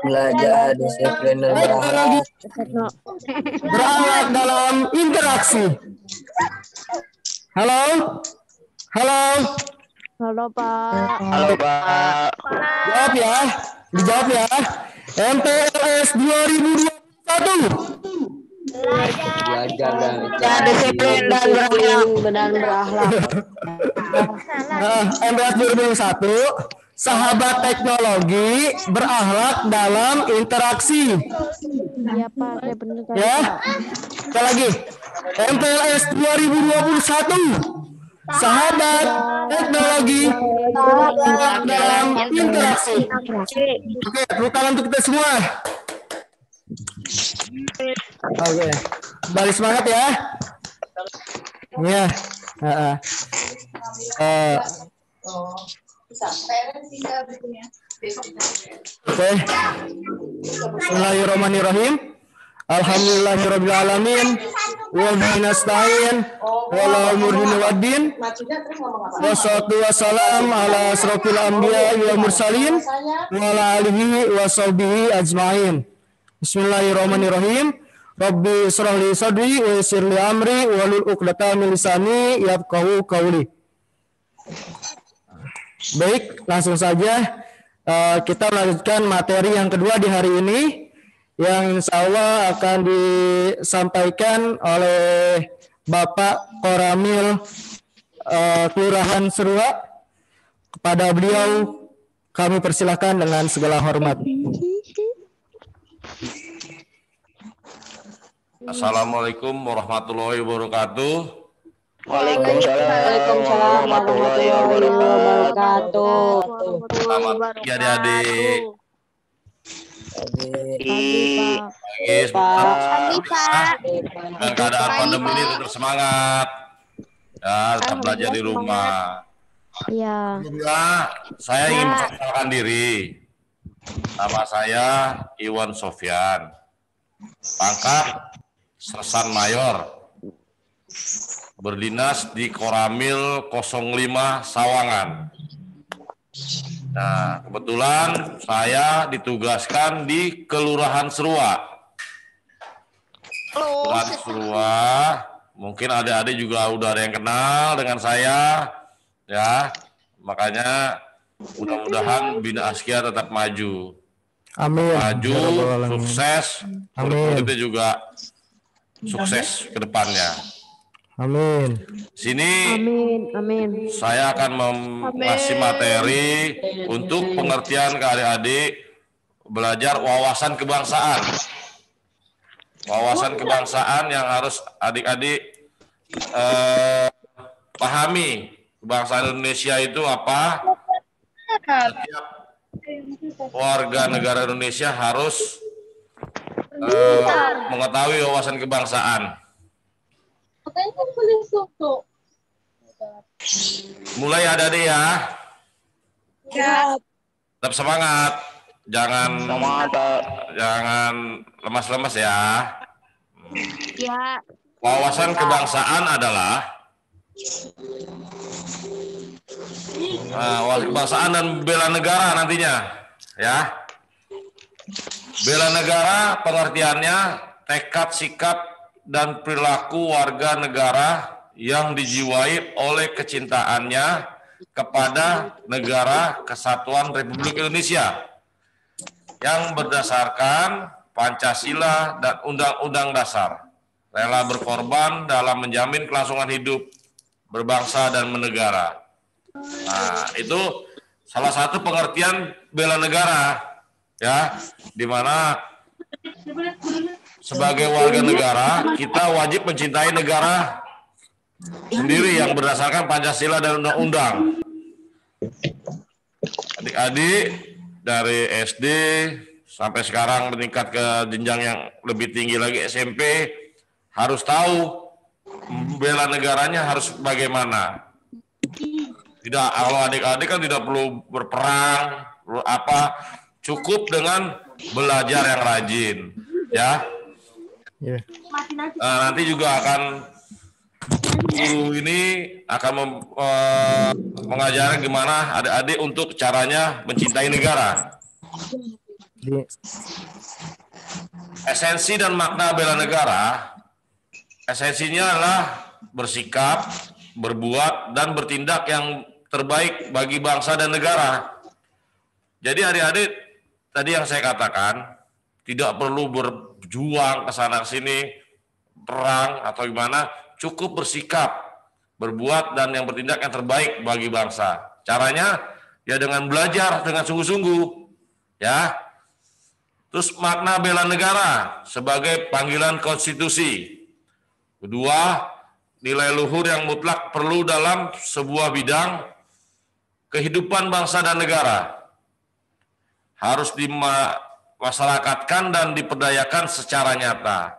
S6: Belajar disiplin dan
S1: berakhlak dalam interaksi. Halo? Halo?
S2: Halo Pak.
S5: Halo Pak.
S1: Jawab ya. Dijawab ya. MPLS 2021.
S6: belajar dan
S2: Disiplin dan berakhlak.
S1: MPLS 2021. Sahabat teknologi berakhlak dalam interaksi.
S2: Iya Pak, saya benar tadi,
S1: Ya.
S2: Pak.
S1: Sekali lagi. MPLS 2021. Sahabat teknologi berakhlak dalam interaksi. Oke, tepuk tangan untuk kita semua. Oke, balik semangat ya. Ya. Oke. Bismillahirrahmanirrahim. Alhamdulillahirabbil alamin. Wa bihi nasta'in. Wala umurina waddin. Wassalatu wassalamu ala asrofil anbiya wal mursalin wa ala alihi wa sahbihi ajmain. Bismillahirrahmanirrahim. Rabbi israh li sadri wa yassir li amri wahlul 'uqdatam min lisani yafqahu qawli. Baik, langsung saja kita melanjutkan materi yang kedua di hari ini yang insya Allah akan disampaikan oleh Bapak Koramil Kelurahan Serua. Kepada beliau kami persilahkan dengan segala hormat.
S7: Assalamualaikum warahmatullahi wabarakatuh.
S5: Waalaikumsalam warahmatullahi wabarakatuh.
S7: Selamat pagi adik-adik. Pagi Pak. Dengan keadaan pandemi ini tetap semangat. Ya, tetap belajar di rumah.
S2: Iya.
S7: Sebelumnya saya ingin memperkenalkan diri. Nama saya Iwan Sofyan. Pangkat Sersan Mayor. Berdinas di Koramil 05 Sawangan. Nah, kebetulan saya ditugaskan di Kelurahan Serua. Kelurahan Serua, mungkin adik-adik juga udah ada yang kenal dengan saya, ya. Makanya mudah-mudahan Bina Askia tetap maju.
S1: Amin.
S7: Maju, sukses, murid-muridnya juga sukses ke depannya.
S1: Amin.
S7: Sini
S2: Amin.
S7: saya akan mengasih materi untuk pengertian ke adik-adik belajar wawasan kebangsaan. Wawasan kebangsaan yang harus adik-adik pahami. Kebangsaan Indonesia itu apa? Setiap warga negara Indonesia harus mengetahui wawasan kebangsaan. Mulai adik-adik ya. Tetap semangat. Jangan lemas-lemas ya.
S2: Ya.
S7: Wawasan kebangsaan adalah wawasan kebangsaan dan bela negara nantinya, ya. Bela negara pengertiannya tekad, sikap, dan perilaku warga negara yang dijiwai oleh kecintaannya kepada negara kesatuan Republik Indonesia yang berdasarkan Pancasila dan Undang-Undang Dasar, rela berkorban dalam menjamin kelangsungan hidup berbangsa dan bernegara. Nah, itu salah satu pengertian bela negara, ya, di mana sebagai warga negara kita wajib mencintai negara sendiri yang berdasarkan Pancasila dan Undang-Undang. Adik-adik dari SD sampai sekarang meningkat ke jenjang yang lebih tinggi lagi SMP harus tahu bela negaranya harus bagaimana. Tidak, kalau adik-adik kan tidak perlu berperang, cukup dengan belajar yang rajin, ya. Nanti juga akan guru ini akan mengajarkan gimana adik-adik untuk caranya mencintai negara. Esensi dan makna bela negara, esensinya adalah bersikap, berbuat, dan bertindak yang terbaik bagi bangsa dan negara. Jadi adik-adik, tadi yang saya katakan, tidak perlu berjuang ke sana sini, perang atau gimana, cukup bersikap, berbuat, dan yang bertindak yang terbaik bagi bangsa. Caranya ya dengan belajar dengan sungguh-sungguh, ya. Terus makna bela negara sebagai panggilan konstitusi. Kedua, nilai luhur yang mutlak perlu dalam sebuah bidang kehidupan bangsa dan negara. Harus dimasyarakatkan dan diperdayakan secara nyata.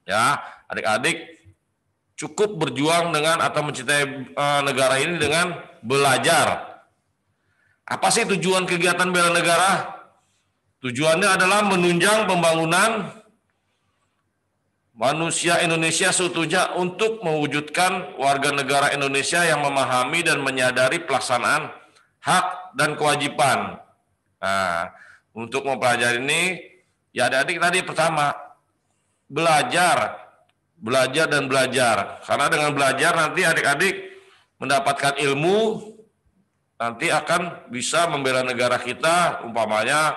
S7: Ya, adik-adik cukup berjuang dengan atau mencintai negara ini dengan belajar. Apa sih tujuan kegiatan bela negara? Tujuannya adalah menunjang pembangunan manusia Indonesia seutuhnya untuk mewujudkan warga negara Indonesia yang memahami dan menyadari pelaksanaan hak dan kewajiban. Nah, untuk mempelajari ini, ya adik-adik tadi pertama, belajar dan belajar. Karena dengan belajar nanti adik-adik mendapatkan ilmu, nanti akan bisa membela negara kita. Umpamanya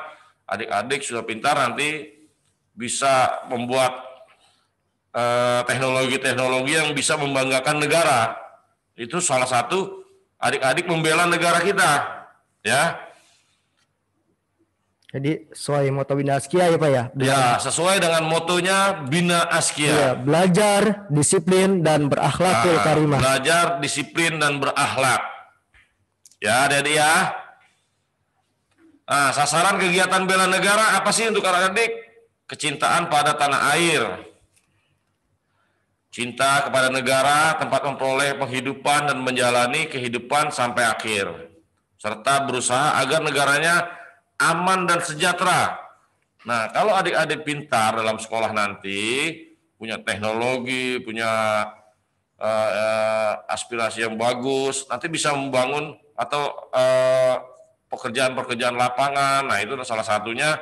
S7: adik-adik sudah pintar, nanti bisa membuat teknologi-teknologi yang bisa membanggakan negara. Itu salah satu adik-adik membela negara kita, ya.
S1: Jadi sesuai moto Bina Askia ya Pak ya?
S7: Ya, sesuai dengan motonya Bina Askia.
S1: Iya, belajar, disiplin, dan berakhlakul karimah.
S7: Belajar, disiplin, dan berakhlak. Ya, adik-adik ya. Nah, sasaran kegiatan bela negara apa sih untuk adik-adik? Kecintaan pada tanah air. Cinta kepada negara, tempat memperoleh penghidupan dan menjalani kehidupan sampai akhir. Serta berusaha agar negaranya aman dan sejahtera. Nah, kalau adik-adik pintar dalam sekolah nanti, punya teknologi, punya aspirasi yang bagus, nanti bisa membangun atau pekerjaan-pekerjaan lapangan. Nah, itu salah satunya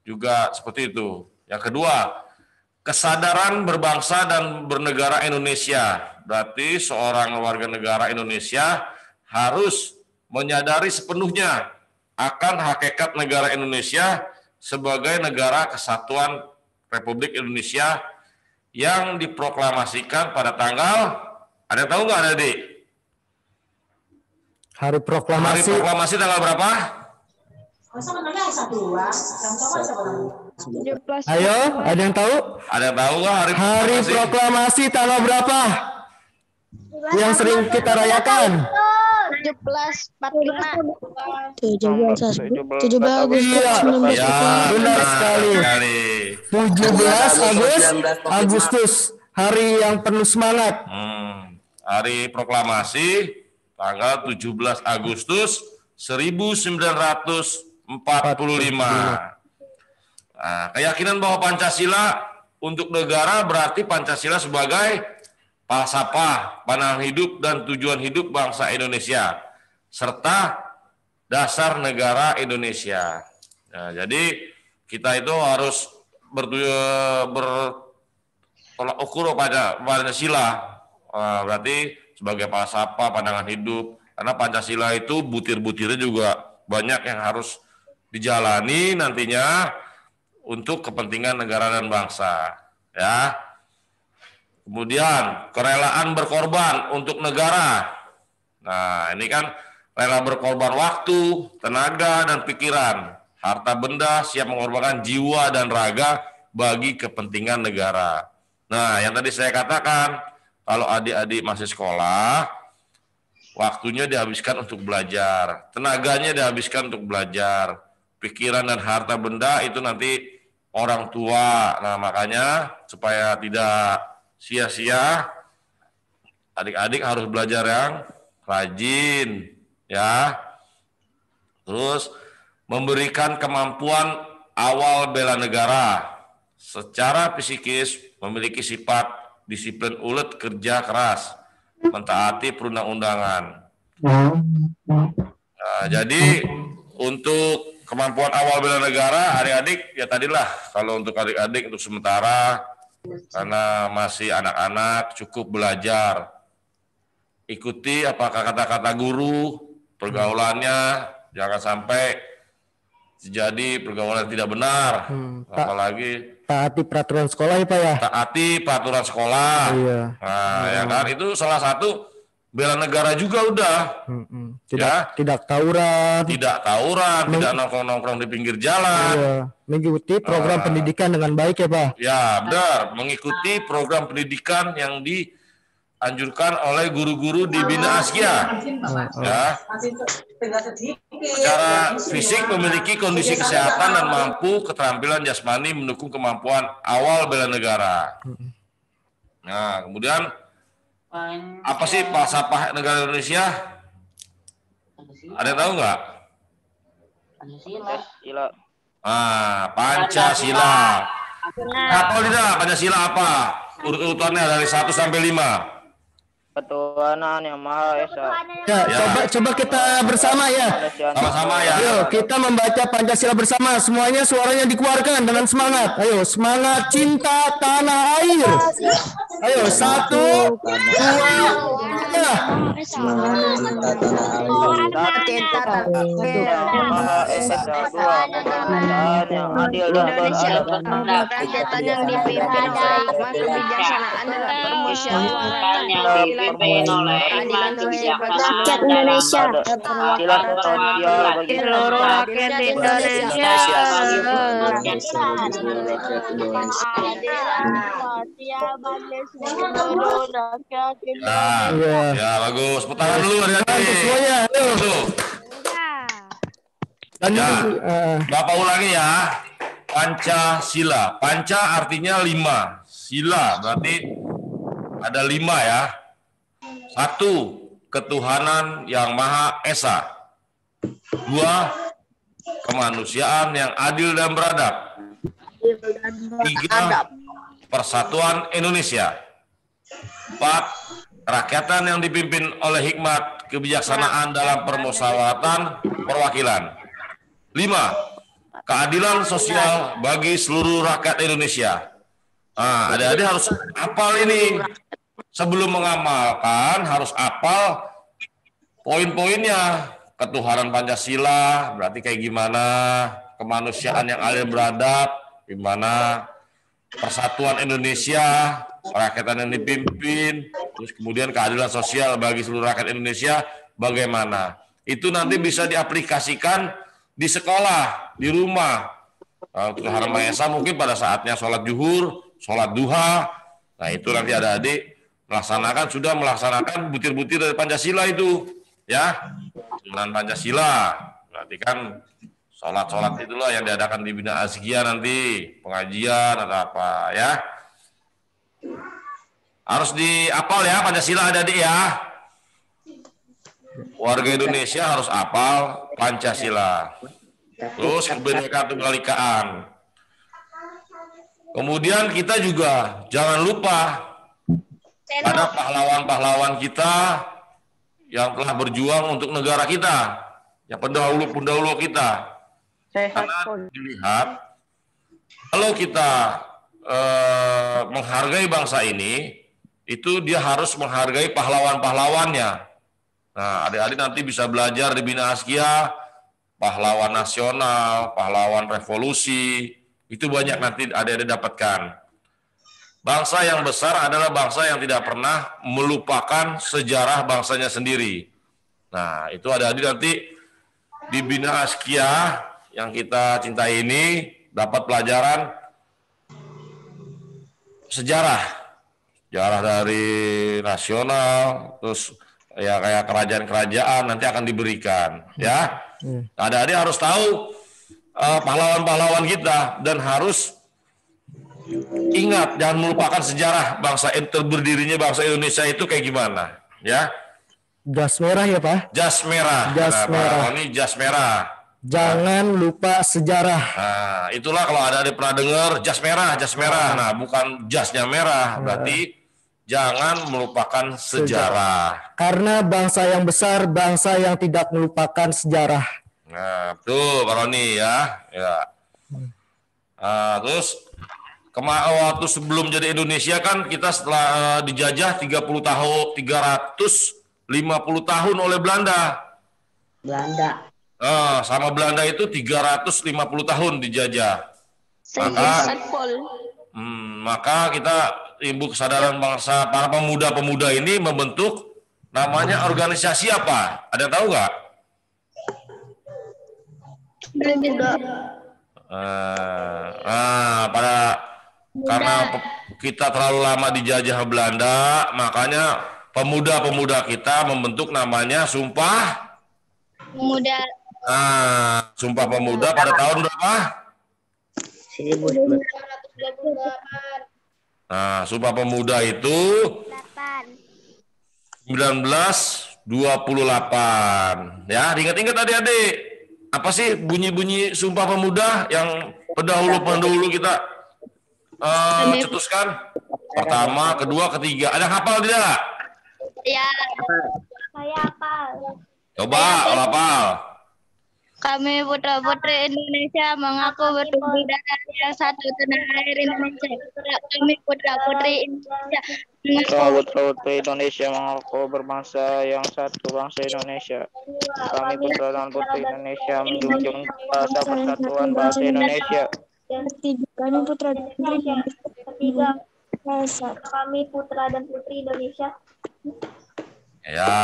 S7: juga seperti itu. Yang kedua, kesadaran berbangsa dan bernegara Indonesia. Berarti seorang warga negara Indonesia harus menyadari sepenuhnya akan hakikat negara Indonesia sebagai negara kesatuan Republik Indonesia yang diproklamasikan pada tanggal, ada yang tahu nggak adik?
S1: Hari proklamasi.
S7: Hari proklamasi tanggal berapa?
S1: Ayo, ada yang tahu?
S7: Ada yang tahu nggak
S1: hari proklamasi tanggal berapa? Yang sering kita rayakan?
S2: 17 Agustus
S7: Ya,
S2: 1945.
S1: Benar sekali. 17 Agustus, hari yang penuh semangat.
S7: Hari proklamasi tanggal 17 Agustus 1945. Nah, keyakinan bahwa Pancasila untuk negara berarti Pancasila sebagai falsafah, pandangan hidup dan tujuan hidup bangsa Indonesia serta dasar negara Indonesia. Nah, jadi kita itu harus bertolak ukur pada Pancasila, berarti sebagai falsafah, pandangan hidup, karena Pancasila itu butir-butirnya juga banyak yang harus dijalani nantinya untuk kepentingan negara dan bangsa, ya. Kemudian kerelaan berkorban untuk negara. Nah, ini kan rela berkorban waktu, tenaga, dan pikiran, harta benda, siap mengorbankan jiwa dan raga bagi kepentingan negara. Nah, yang tadi saya katakan, kalau adik-adik masih sekolah, waktunya dihabiskan untuk belajar, tenaganya dihabiskan untuk belajar, pikiran dan harta benda itu nanti orang tua. Nah, makanya supaya tidak sia-sia, adik-adik harus belajar yang rajin, ya. Terus memberikan kemampuan awal bela negara. Secara psikis memiliki sifat disiplin ulet, kerja keras, mentaati perundang-undangan. Nah, jadi untuk kemampuan awal bela negara, adik-adik ya tadilah, kalau untuk adik-adik untuk sementara karena masih anak-anak cukup belajar, ikuti apakah kata-kata guru, pergaulannya, jangan sampai terjadi pergaulan tidak benar, apalagi
S1: taati peraturan sekolah ya Pak ya.
S7: Taati peraturan sekolah. Iya. Nah, ya kan itu salah satu bela negara juga udah. Tidak tawuran, tidak nongkrong-nongkrong di pinggir jalan.
S1: Iya. Mengikuti program pendidikan dengan baik ya Pak.
S7: Ya benar, mengikuti program pendidikan yang dianjurkan oleh guru-guru di Bina Askia. Ya. Secara fisik memiliki kondisi kesehatan dan mampu keterampilan jasmani mendukung kemampuan awal bela negara. Nah, kemudian apa sih falsafah negara Indonesia? Ada yang tahu nggak?
S5: Pancasila.
S7: Pancasila. Apa tidak? Pancasila apa? Urut-urutannya dari 1 sampai 5.
S5: Ketuhanan yang Maha Esa.
S1: Ya, coba kita bersama ya.
S7: Sama-sama ya.
S1: Ayo, kita membaca Pancasila bersama. Semuanya suaranya dikeluarkan dengan semangat. Ayo, semangat cinta tanah air. Ayo, 1, 2, 3.
S6: Semangat cinta tanah air.
S5: Yang Maha Esa, dua pemerintahan yang adil dan beradab.
S2: Rakyatan yang dipimpin oleh hikmah kebijaksanaan dalam permusyawaratan
S5: yang dipimpin oleh
S2: keadilan sosial
S8: Rakyat Indonesia.
S5: Keadilan sosial bagi
S3: Seluruh rakyat Indonesia.
S6: Rakyat Indonesia.
S7: Ya, bagus. Putaran dulu adik-adik.
S1: Semuanya, ayo.
S7: Tuh.
S1: Lanjut.
S7: Ya, Bapak ulangi ya. Pancasila. Panca artinya 5. Sila berarti ada 5 ya. 1. Ketuhanan yang Maha Esa. 2. Kemanusiaan yang adil dan beradab. 3. Persatuan Indonesia. 4. Kerakyatan yang dipimpin oleh hikmat kebijaksanaan dalam permusyawaratan perwakilan. 5. Keadilan sosial bagi seluruh rakyat Indonesia. Nah, adik-adik harus hafal ini. Sebelum mengamalkan harus hafal poin-poinnya. Ketuhanan Pancasila berarti kayak gimana? Kemanusiaan yang adil beradab gimana? Persatuan Indonesia, kerakyatan yang dipimpin, terus kemudian keadilan sosial bagi seluruh rakyat Indonesia bagaimana? Itu nanti bisa diaplikasikan di sekolah, di rumah. Tuhan Maha Esa mungkin pada saatnya sholat zuhur, sholat duha. Nah itu nanti ada adik sudah melaksanakan butir-butir dari Pancasila itu, ya. Dengan Pancasila, berarti kan sholat itulah yang diadakan di Bina Azkia nanti, pengajian atau apa, ya. Harus dihafal ya Pancasila adik-adik ya. Warga Indonesia harus hafal Pancasila. Terus Bhinneka Tunggal Ikaan. Kemudian kita juga jangan lupa pada pahlawan-pahlawan kita yang telah berjuang untuk negara kita, yang pendahulu kita. Karena dilihat kalau kita menghargai bangsa ini, itu dia harus menghargai pahlawan-pahlawannya. Nah, adik-adik nanti bisa belajar di Bina Azkia, pahlawan nasional, pahlawan revolusi, itu banyak nanti adik-adik dapatkan. Bangsa yang besar adalah bangsa yang tidak pernah melupakan sejarah bangsanya sendiri. Nah, itu adik-adik nanti di Bina Azkia yang kita cintai ini dapat pelajaran sejarah dari nasional, terus ya kayak kerajaan-kerajaan nanti akan diberikan, ya. Adik-adik harus tahu pahlawan-pahlawan kita dan harus ingat, jangan melupakan sejarah bangsa berdirinya bangsa Indonesia itu kayak gimana, ya.
S1: Jas merah ya Pak?
S7: Jas merah.
S1: Jas merah.
S7: Ini jas merah.
S1: Jangan lupa sejarah.
S7: Nah, itulah kalau ada pernah dengar jas merah. Nah, bukan jasnya merah, berarti jangan melupakan sejarah.
S1: Karena bangsa yang besar, bangsa yang tidak melupakan sejarah.
S7: Nah, betul, Pak Roni ya. Nah, terus waktu sebelum jadi Indonesia kan kita setelah dijajah 350 tahun oleh Belanda. Sama Belanda itu 350 tahun dijajah. Maka kita ibu kesadaran bangsa para pemuda-pemuda ini membentuk namanya organisasi apa? Ada yang tahu nggak? Karena kita terlalu lama dijajah Belanda, makanya pemuda-pemuda kita membentuk namanya Sumpah
S2: Pemuda.
S7: Sumpah Pemuda pada tahun berapa?
S2: 1928.
S7: Nah, Sumpah Pemuda itu 1928. Ya, ingat-ingat adik-adik. Apa sih bunyi-bunyi Sumpah Pemuda yang pendahulu kita cetuskan? Pertama, kedua, ketiga. Ada yang hafal tidak?
S2: Ya. Saya hafal.
S7: Coba hafal.
S2: Kami putra-putri Indonesia mengaku bertumbuh darah yang satu tanah air Indonesia. Kami putra-putri Indonesia
S5: Kami putra-putri Indonesia mengaku berbangsa yang satu, bangsa Indonesia. Kami putra dan putri Indonesia menjunjung bahasa persatuan bahasa Indonesia.
S8: Kami putra dan putri Indonesia. Kami putra dan putri Indonesia.
S7: Ya,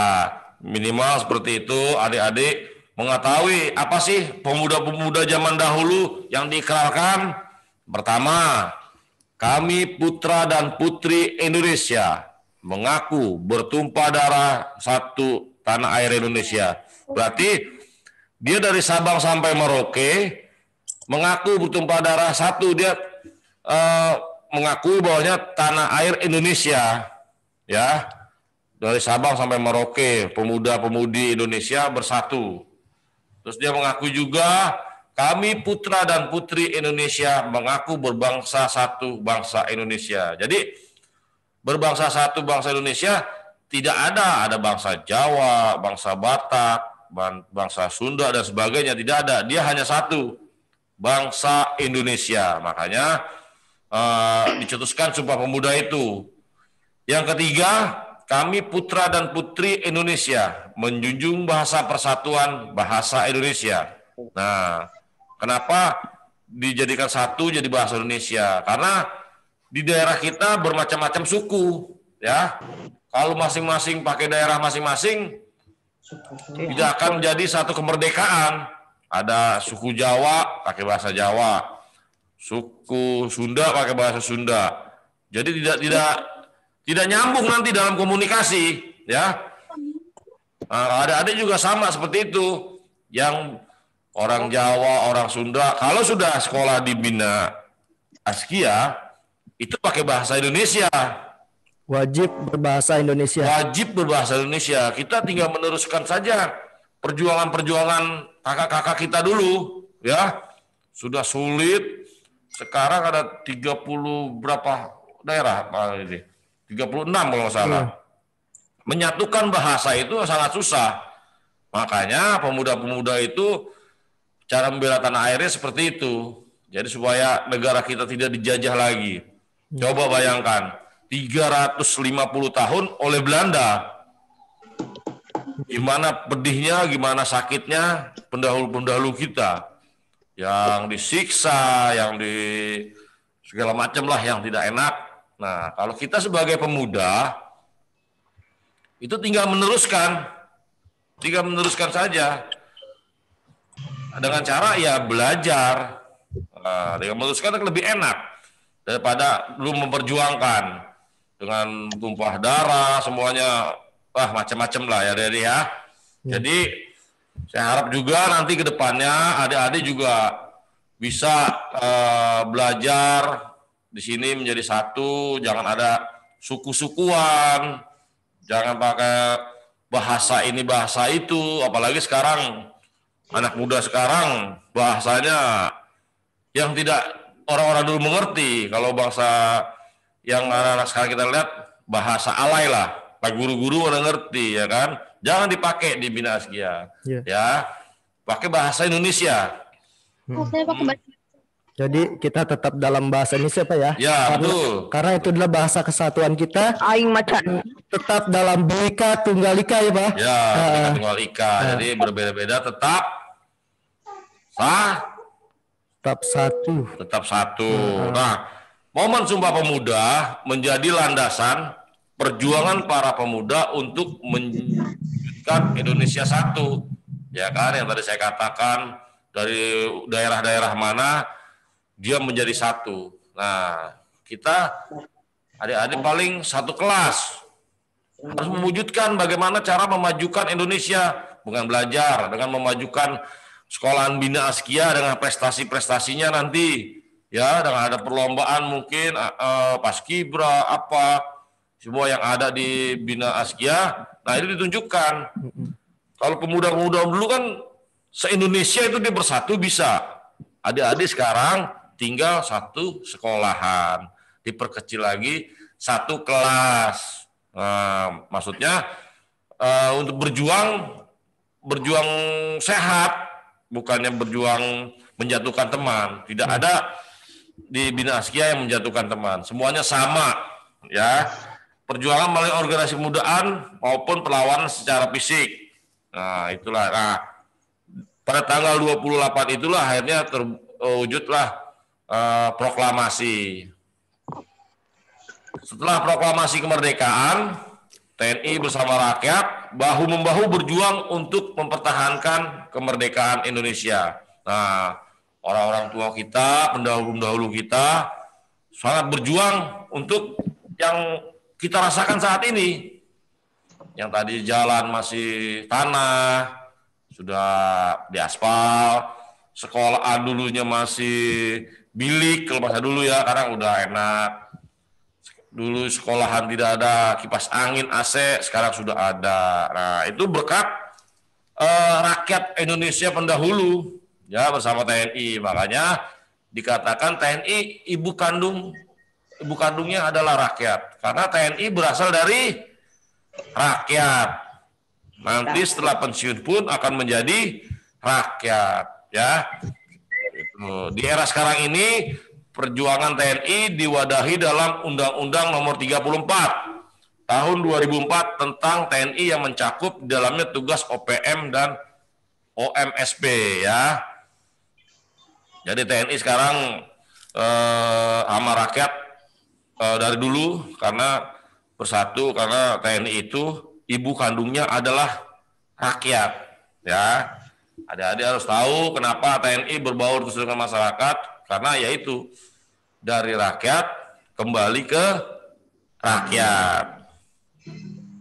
S7: minimal seperti itu adik-adik mengetahui apa sih pemuda-pemuda zaman dahulu yang diikrarkan. Pertama, kami putra dan putri Indonesia mengaku bertumpah darah satu tanah air Indonesia. Berarti dia dari Sabang sampai Merauke mengaku bertumpah darah satu, dia mengakui bahwanya tanah air Indonesia, ya, dari Sabang sampai Merauke pemuda-pemudi Indonesia bersatu. Terus dia mengaku juga kami putra dan putri Indonesia mengaku berbangsa satu, bangsa Indonesia. Jadi berbangsa satu, bangsa Indonesia tidak ada bangsa Jawa, bangsa Batak, bangsa Sunda dan sebagainya, tidak ada. Dia hanya satu, bangsa Indonesia. Makanya dicetuskan Sumpah Pemuda itu. Yang ketiga, kami putra dan putri Indonesia menjunjung bahasa persatuan bahasa Indonesia. Nah, kenapa dijadikan satu jadi bahasa Indonesia? Karena di daerah kita bermacam-macam suku, ya. Kalau masing-masing pakai daerah masing-masing, tidak akan menjadi satu kemerdekaan. Ada suku Jawa pakai bahasa Jawa, suku Sunda pakai bahasa Sunda. Jadi tidak nyambung nanti dalam komunikasi, ya. Nah, adik-adik juga sama seperti itu. Yang orang Jawa, orang Sunda, kalau sudah sekolah di Bina Askia, itu pakai bahasa Indonesia.
S1: Wajib berbahasa Indonesia.
S7: Wajib berbahasa Indonesia. Kita tinggal meneruskan saja perjuangan-perjuangan kakak-kakak kita dulu, ya. Sudah sulit. Sekarang ada 30 berapa daerah Pak ini? 36 kalau nggak salah. Menyatukan bahasa itu sangat susah. Makanya pemuda-pemuda itu cara membela tanah airnya seperti itu. Jadi supaya negara kita tidak dijajah lagi. Coba bayangkan, 350 tahun oleh Belanda. Gimana pedihnya, gimana sakitnya pendahulu-pendahulu kita. Yang disiksa, yang di segala macam lah yang tidak enak. Nah, kalau kita sebagai pemuda itu tinggal meneruskan saja dengan cara ya belajar. Nah, dengan meneruskan lebih enak daripada belum memperjuangkan dengan tumpah darah semuanya, macam-macam lah ya Dedi ya. Jadi saya harap juga nanti ke depannya adik-adik juga bisa belajar di sini menjadi satu, jangan ada suku-sukuan, jangan pakai bahasa ini bahasa itu, apalagi sekarang anak muda sekarang bahasanya yang tidak orang-orang dulu mengerti. Kalau bangsa yang anak-anak sekarang kita lihat bahasa alay lah, pak guru-guru udah ngerti ya kan, jangan dipakai di Bina Askia, ya pakai bahasa Indonesia.
S2: Saya pakai bahasa.
S1: Jadi kita tetap dalam bahasa Indonesia Pak ya.
S7: Ya, betul.
S1: Karena itu adalah bahasa kesatuan kita. Aing macan. Tetap dalam Bhinneka Tunggal Ika ya Pak.
S7: Ya, Bhinneka Tunggal Ika. Jadi berbeda-beda tetap satu. Tetap satu. Nah, momen Sumpah Pemuda menjadi landasan perjuangan para pemuda untuk mewujudkan Indonesia satu. Ya kan, yang tadi saya katakan dari daerah-daerah mana dia menjadi satu. Nah, kita adik-adik paling satu kelas harus mewujudkan bagaimana cara memajukan Indonesia, bukan belajar dengan memajukan sekolahan Bina Askia dengan prestasi-prestasinya nanti, ya dengan ada perlombaan mungkin paskibra apa semua yang ada di Bina Askia. Nah itu ditunjukkan. Kalau pemuda-pemuda dulu kan se-Indonesia itu dia bersatu bisa. Adik-adik sekarang tinggal satu sekolahan, diperkecil lagi satu kelas. Nah, maksudnya untuk berjuang sehat, bukannya berjuang menjatuhkan teman. Tidak ada di Bina Askia yang menjatuhkan teman. Semuanya sama, ya. Perjuangan melalui organisasi kemudaan maupun perlawanan secara fisik. Nah, itulah. Nah, pada tanggal 28 itulah akhirnya terwujudlah proklamasi. Setelah proklamasi kemerdekaan, TNI bersama rakyat bahu-membahu berjuang untuk mempertahankan kemerdekaan Indonesia. Nah, orang-orang tua kita, pendahulu-pendahulu kita sangat berjuang untuk yang kita rasakan saat ini. Yang tadi jalan masih tanah, sudah diaspal, sekolah dulunya masih bilik, kalau masa dulu ya, sekarang udah enak. Dulu sekolahan tidak ada kipas angin, AC, sekarang sudah ada. Nah, itu berkat rakyat Indonesia pendahulu, ya, bersama TNI. Makanya dikatakan TNI ibu kandungnya adalah rakyat. Karena TNI berasal dari rakyat. Nanti setelah pensiun pun akan menjadi rakyat, ya. Di era sekarang ini perjuangan TNI diwadahi dalam Undang-Undang Nomor 34 Tahun 2004 tentang TNI yang mencakup di dalamnya tugas OPM dan OMSP, ya. Jadi TNI sekarang sama rakyat dari dulu karena bersatu, karena TNI itu ibu kandungnya adalah rakyat, ya. Adik-adik harus tahu kenapa TNI berbaur terus dengan masyarakat, karena yaitu dari rakyat kembali ke rakyat.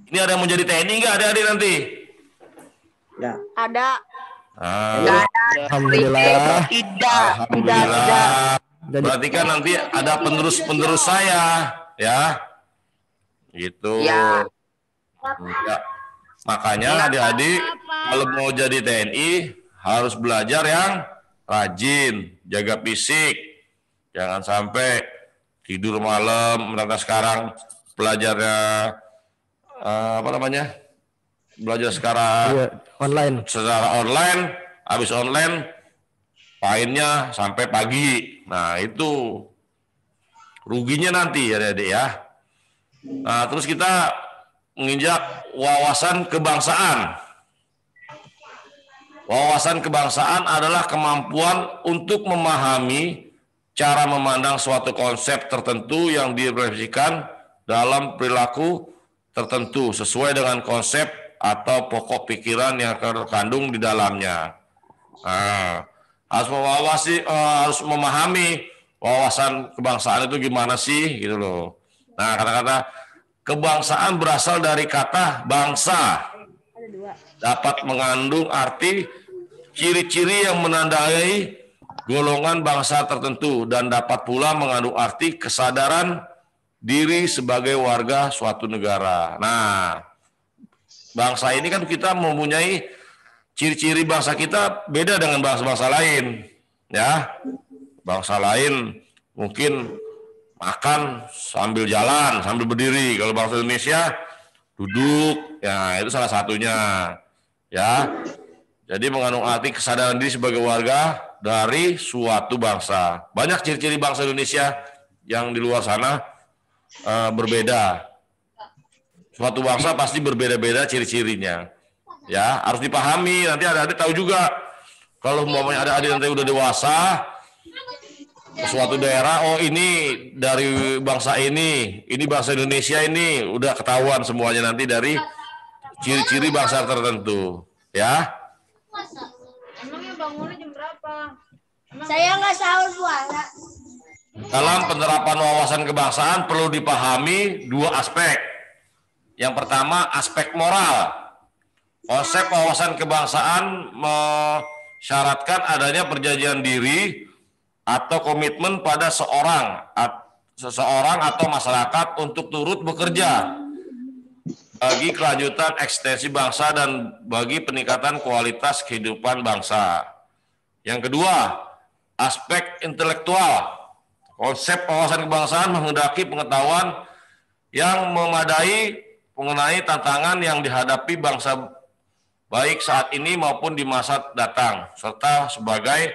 S7: Ini ada yang menjadi TNI nggak adik-adik nanti?
S9: Ya.
S10: Ada.
S1: Alhamdulillah.
S7: Alhamdulillah. Berarti kan nanti ada penerus saya, ya. Gitu. Ya. Makanya adik-adik kalau mau jadi TNI harus belajar yang rajin, jaga fisik. Jangan sampai tidur malam, mereka sekarang belajarnya belajar
S1: online,
S7: secara online, habis online mainnya sampai pagi. Nah, itu ruginya nanti ya adik ya. Nah, terus kita menginjak wawasan kebangsaan. Wawasan kebangsaan adalah kemampuan untuk memahami cara memandang suatu konsep tertentu yang direfleksikan dalam perilaku tertentu sesuai dengan konsep atau pokok pikiran yang terkandung di dalamnya. Nah, harus memahami wawasan kebangsaan itu gimana sih, gitu loh. Nah, kata-kata kebangsaan berasal dari kata bangsa, dapat mengandung arti ciri-ciri yang menandai golongan bangsa tertentu dan dapat pula mengandung arti kesadaran diri sebagai warga suatu negara. Nah, bangsa ini kan kita mempunyai ciri-ciri bangsa kita beda dengan bangsa-bangsa lain, ya. Bangsa lain mungkin makan sambil jalan, sambil berdiri. Kalau bangsa Indonesia duduk, ya itu salah satunya, ya. Jadi mengandung arti kesadaran diri sebagai warga dari suatu bangsa. Banyak ciri-ciri bangsa Indonesia yang di luar sana berbeda. Suatu bangsa pasti berbeda-beda ciri-cirinya. Ya, harus dipahami. Nanti adik-adik tahu juga. Kalau umpamanya adik-adik nanti udah dewasa, ke suatu daerah, oh ini dari bangsa ini bangsa Indonesia ini, udah ketahuan semuanya nanti dari ciri-ciri bangsa tertentu. Ya.
S10: Emangnya bangunnya jam berapa?
S8: Saya nggak sahur puasa.
S7: Dalam penerapan wawasan kebangsaan perlu dipahami dua aspek. Yang pertama, aspek moral. Konsep wawasan kebangsaan mensyaratkan adanya perjanjian diri atau komitmen pada seseorang atau masyarakat untuk turut bekerja bagi kelanjutan eksistensi bangsa dan bagi peningkatan kualitas kehidupan bangsa. Yang kedua, aspek intelektual. Konsep wawasan kebangsaan menghendaki pengetahuan yang memadai mengenai tantangan yang dihadapi bangsa baik saat ini maupun di masa datang, serta sebagai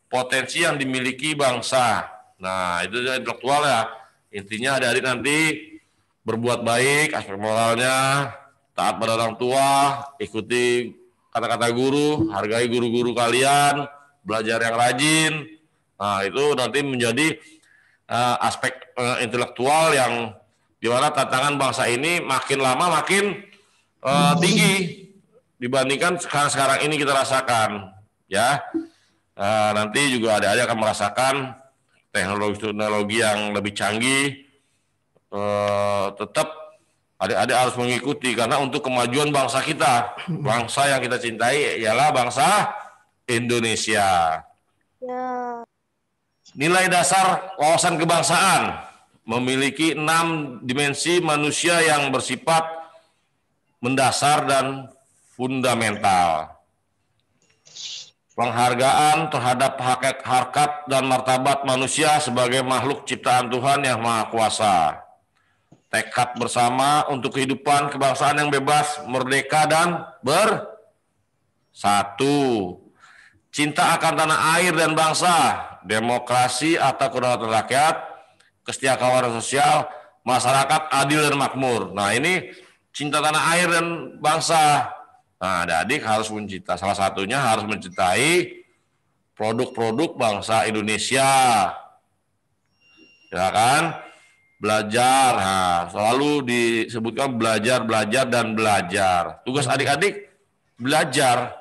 S7: potensi yang dimiliki bangsa. Nah, itu intelektual ya. Intinya adik-adik nanti berbuat baik, aspek moralnya, taat pada orang tua, ikuti kata-kata guru, hargai guru-guru kalian, belajar yang rajin. Nah, itu nanti menjadi aspek intelektual yang dimana tantangan bangsa ini makin lama makin tinggi dibandingkan sekarang ini kita rasakan, ya. Nanti juga adik-adik akan merasakan teknologi yang lebih canggih. Tetap adik-adik harus mengikuti karena untuk kemajuan bangsa kita, bangsa yang kita cintai ialah bangsa Indonesia.
S8: Ya.
S7: Nilai dasar wawasan kebangsaan memiliki 6 dimensi manusia yang bersifat mendasar dan fundamental. Penghargaan terhadap harkat dan martabat manusia sebagai makhluk ciptaan Tuhan yang Maha Kuasa. Tekad bersama untuk kehidupan kebangsaan yang bebas, merdeka, dan bersatu. Cinta akan tanah air dan bangsa, demokrasi atau kedaulatan rakyat, kesetiakawanan sosial, masyarakat adil dan makmur. Nah, ini cinta tanah air dan bangsa. Nah, adik harus mencintai, salah satunya harus mencintai produk-produk bangsa Indonesia. Ya kan? Belajar, nah, selalu disebutkan belajar, dan belajar. Tugas adik-adik belajar,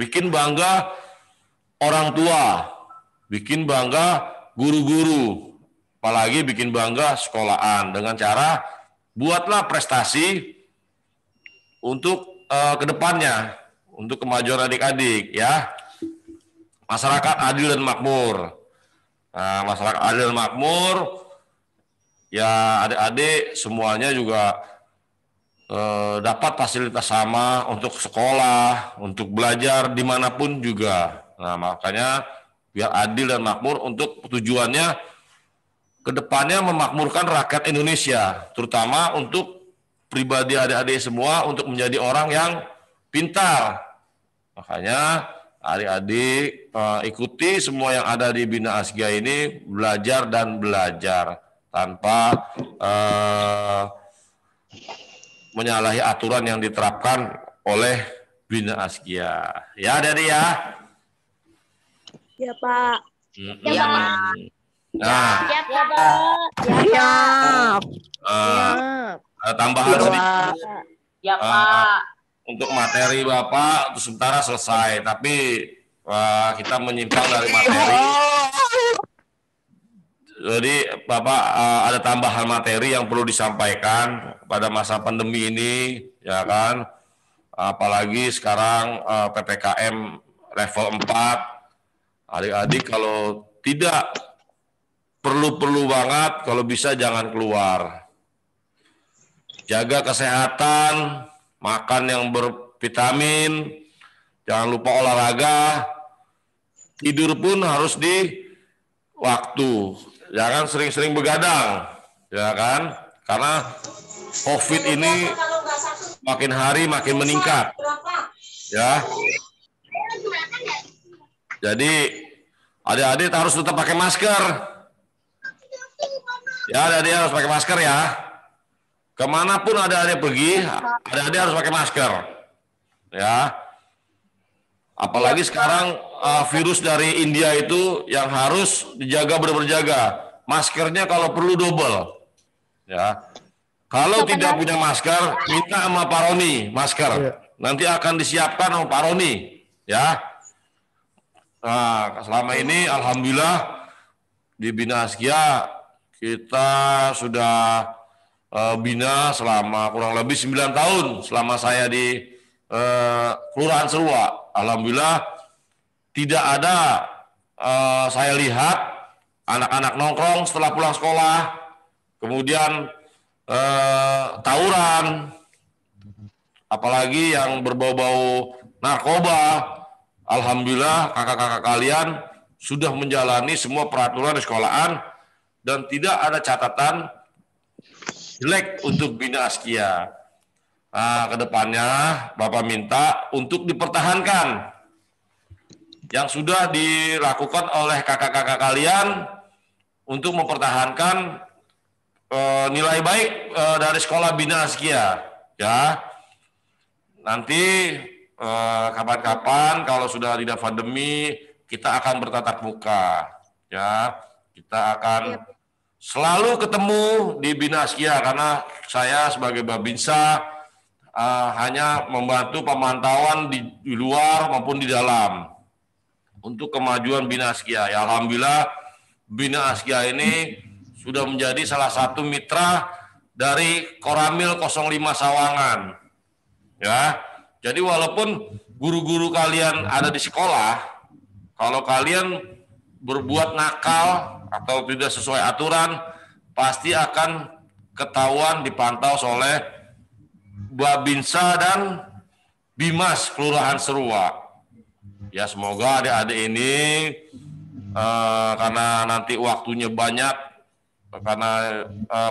S7: bikin bangga orang tua, bikin bangga guru-guru, apalagi bikin bangga sekolahan dengan cara buatlah prestasi untuk kedepannya, untuk kemajuan adik-adik, ya. Masyarakat adil dan makmur. Nah, masyarakat adil dan makmur, ya adik-adik semuanya juga dapat fasilitas sama untuk sekolah, untuk belajar dimanapun juga. Nah, makanya biar adil dan makmur untuk tujuannya kedepannya memakmurkan rakyat Indonesia, terutama untuk pribadi adik-adik semua untuk menjadi orang yang pintar. Makanya adik-adik ikuti semua yang ada di Bina Asgia ini, belajar dan belajar tanpa menyalahi aturan yang diterapkan oleh Bina Asgia. Ya, Dedi ya.
S8: Ya, Pak.
S3: Ya, Pak.
S7: Nah,
S8: Ya, Pak. Ya,
S7: ada tambahan sedikit.
S10: Ya, Pak.
S7: Untuk materi Bapak untuk sementara selesai, tapi kita menyimpang dari materi. Jadi Bapak ada tambahan materi yang perlu disampaikan pada masa pandemi ini, ya kan? Apalagi sekarang PPKM level 4. Adik-adik kalau tidak perlu banget, kalau bisa jangan keluar. Jaga kesehatan, makan yang bervitamin, jangan lupa olahraga, tidur pun harus di waktu, jangan sering-sering begadang, ya kan? Karena COVID ini makin hari makin meningkat, ya. Jadi adik-adik harus tetap pakai masker, ya, adik-adik harus pakai masker ya. Kemanapun adik-adik pergi, adik-adik harus pakai masker, ya. Apalagi sekarang virus dari India itu yang harus dijaga benar-benar. Maskernya kalau perlu double, ya. Kalau tidak punya masker, minta sama Pak Roni masker. Nanti akan disiapkan sama Pak Roni, ya. Nah, selama ini alhamdulillah di Bina Asgia kita sudah bina selama kurang lebih 9 tahun selama saya di Kelurahan Serua. Alhamdulillah tidak ada saya lihat anak-anak nongkrong setelah pulang sekolah, kemudian tawuran, apalagi yang berbau-bau narkoba. Alhamdulillah kakak-kakak kalian sudah menjalani semua peraturan di sekolahan dan tidak ada catatan jelek untuk Bina Asgia. Nah, kedepannya Bapak minta untuk dipertahankan yang sudah dilakukan oleh kakak-kakak kalian untuk mempertahankan nilai baik dari sekolah Bina Askia, ya. Nanti kapan-kapan kalau sudah tidak pandemi kita akan bertatap muka, ya. Kita akan selalu ketemu di Bina Askia karena saya sebagai Babinsa hanya membantu pemantauan di luar maupun di dalam untuk kemajuan Bina Askia. Ya, alhamdulillah Bina Askia ini sudah menjadi salah satu mitra dari Koramil 05 Sawangan. Ya. Jadi walaupun guru-guru kalian ada di sekolah, kalau kalian berbuat nakal atau tidak sesuai aturan, pasti akan ketahuan dipantau oleh Babinsa dan Bimas Kelurahan Seruak. Ya, semoga adik-adik ini karena nanti waktunya banyak, karena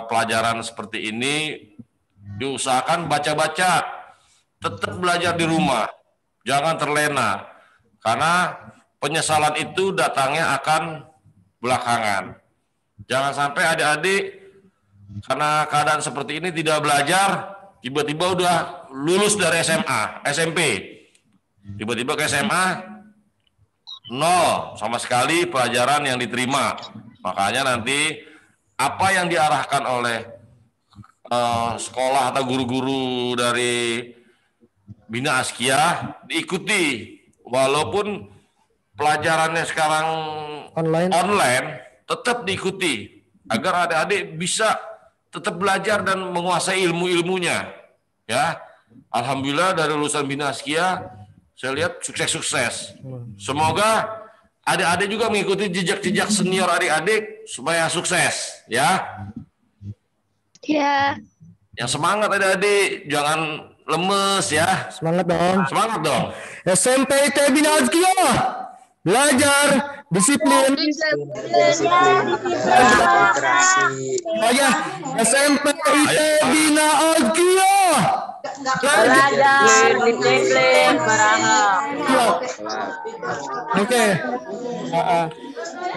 S7: pelajaran seperti ini diusahakan baca-baca, tetap belajar di rumah, jangan terlena, karena penyesalan itu datangnya akan belakangan. Jangan sampai adik-adik karena keadaan seperti ini tidak belajar, tiba-tiba udah lulus dari SMA, SMP, tiba-tiba ke SMA, nol sama sekali pelajaran yang diterima. Makanya nanti apa yang diarahkan oleh sekolah atau guru-guru dari Bina Askia diikuti, walaupun pelajarannya sekarang online tetap diikuti agar adik-adik bisa tetap belajar dan menguasai ilmu-ilmunya. Ya, alhamdulillah dari lulusan Bina Askia saya lihat sukses-sukses. Semoga adik-adik juga mengikuti jejak-jejak senior adik-adik supaya sukses, ya.
S2: Ya.
S7: Yang semangat adik-adik, jangan lemes ya.
S1: Semangat dong.
S7: Semangat dong.
S1: SMP IT Bina Askia. Belajar, disiplin. Oh ya, SMP IT Bina Askia.
S4: Belajar, disiplin,
S1: Oke.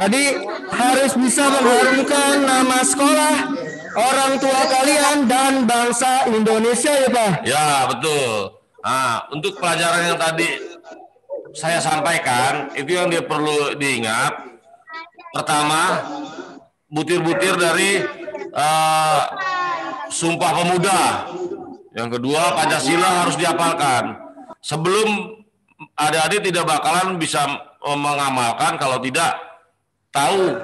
S1: Jadi harus bisa mengharumkan nama sekolah, orang tua kalian, dan bangsa Indonesia ya Pak?
S7: Ya, betul. Nah, untuk pelajaran yang tadi saya sampaikan, itu yang dia perlu diingat. Pertama, butir-butir dari Sumpah Pemuda. Yang kedua, Pancasila harus dihafalkan. Sebelum adik-adik tidak bakalan bisa mengamalkan kalau tidak tahu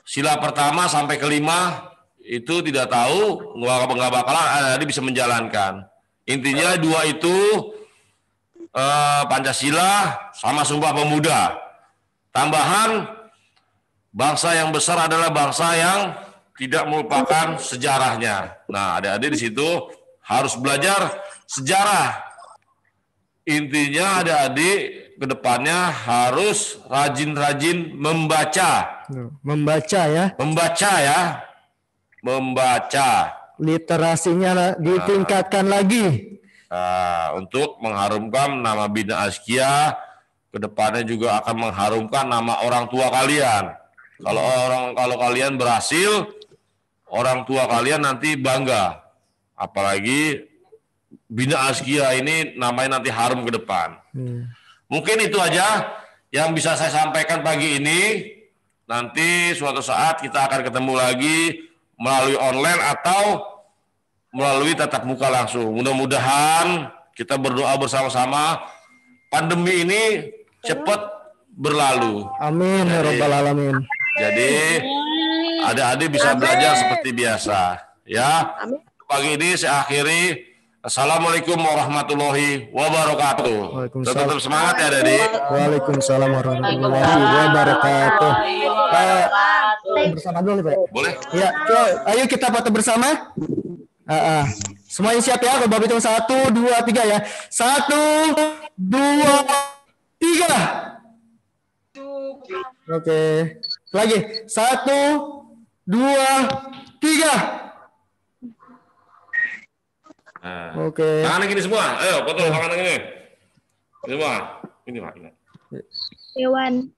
S7: sila pertama sampai kelima, itu tidak tahu, nggak bakalan adik-adik bisa menjalankan. Intinya dua itu, Pancasila sama Sumpah Pemuda. Tambahan, bangsa yang besar adalah bangsa yang tidak melupakan sejarahnya. Nah, adik-adik di situ harus belajar sejarah. Intinya adik-adik ke depannya harus rajin-rajin membaca.
S1: Membaca ya.
S7: Membaca ya. Membaca.
S1: Literasinya ditingkatkan lagi.
S7: Nah, untuk mengharumkan nama Bina Askia, ke depannya juga akan mengharumkan nama orang tua kalian. Kalau kalian berhasil, orang tua kalian nanti bangga. Apalagi Bina Askia ini namanya nanti harum ke depan. Mungkin itu aja yang bisa saya sampaikan pagi ini. Nanti suatu saat kita akan ketemu lagi melalui online atau melalui tatap muka langsung. Mudah-mudahan kita berdoa bersama-sama pandemi ini cepat berlalu.
S1: Amin ya Rabbal Alamin.
S7: Jadi adik-adik bisa belajar seperti biasa. Ya. Pagi ini saya akhiri. Assalamualaikum warahmatullahi wabarakatuh. Tetap semangat ya adik.
S1: Waalaikumsalam warahmatullahi wabarakatuh. Bersama dulu nih Pak.
S7: Boleh?
S1: Ya, ayo kita foto bersama. Semuanya siap ya? Kalau hitung 1, 2, 3 ya. 1, 2, 3. Oke. Lagi. 1, 2, 3.
S7: Nah.
S1: Oke.
S7: Tangannya gini semua. Ayo, foto tangannya gini. Ini semua. Ini Pak.
S2: Iwan.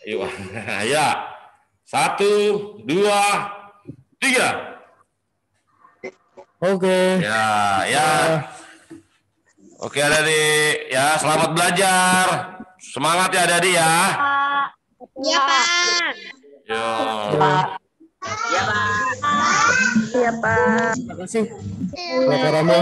S7: Iwan. Ya. 1, 2, 3.
S1: Oke.
S7: Ya. Oke, Adik. Ya, selamat belajar. Semangat ya, Adik ya.
S2: Iya, Pak.
S7: Yo.
S4: Ya, Pak.
S8: Iya, Pak.
S1: Terima kasih. Pak Ramo.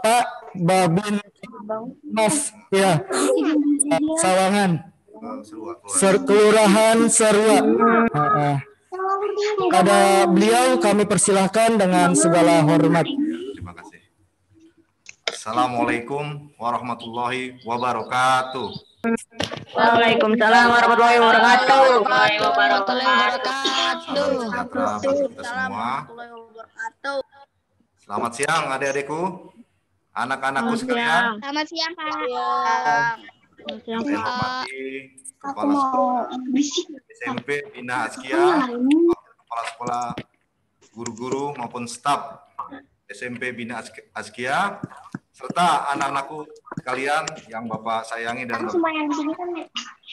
S1: Pak Babin Mas ya Sawangan Kelurahan Serua. Pada beliau kami persilahkan dengan segala hormat.
S11: Terima kasih. Assalamualaikum warahmatullahi wabarakatuh.
S4: Waalaikumsalam warahmatullahi wabarakatuh.
S11: Salam sejahtera bagi kita semua. Selamat siang adik-adikku, anak-anakku sekalian.
S2: Selamat siang, Pak.
S11: Yang saya hormati Kepala Sekolah SMP Bina Azkia, Kepala Sekolah, guru-guru maupun staf SMP Bina Azkia, serta anak-anakku sekalian yang Bapak sayangi dan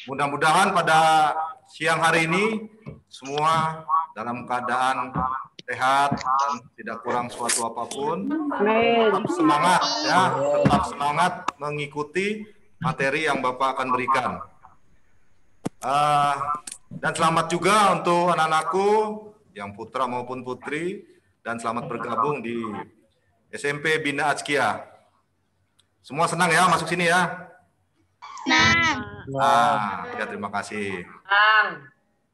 S11: mudah-mudahan pada siang hari ini semua dalam keadaan sehat dan tidak kurang suatu apapun. Tetap semangat ya, tetap semangat mengikuti materi yang Bapak akan berikan. Dan selamat juga untuk anak-anakku yang putra maupun putri, dan selamat bergabung di SMP Bina Azkia. Semua senang ya masuk sini ya?
S2: Nah.
S11: Ya terima kasih.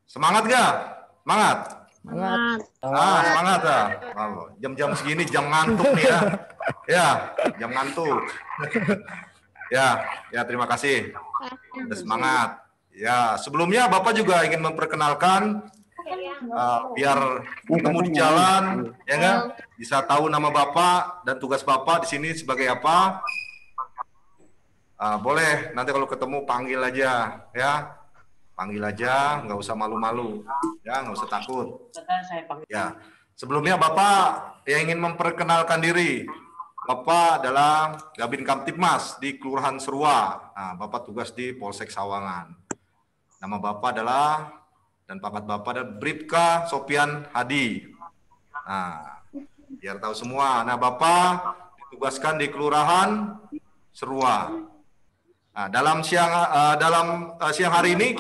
S11: Semangat gak? Semangat? Semangat ya. Jam-jam segini jam ngantuk nih ya. Ya, jam ngantuk. Ya terima kasih. Udah semangat. Ya, sebelumnya Bapak juga ingin memperkenalkan biar ketemu di jalan, ya enggak? Bisa tahu nama Bapak dan tugas Bapak di sini sebagai apa? Boleh nanti kalau ketemu panggil aja, ya. Panggil aja, nggak usah malu-malu, ya, nggak usah takut. Ya, sebelumnya Bapak yang ingin memperkenalkan diri. Bapak adalah Gabin Kamtibmas di Kelurahan Serua. Nah, Bapak tugas di Polsek Sawangan. Nama Bapak adalah dan pangkat Bapak adalah Bribka Sopian Hadi. Nah, biar tahu semua. Nah, Bapak ditugaskan di Kelurahan Serua. Nah, dalam siang hari ini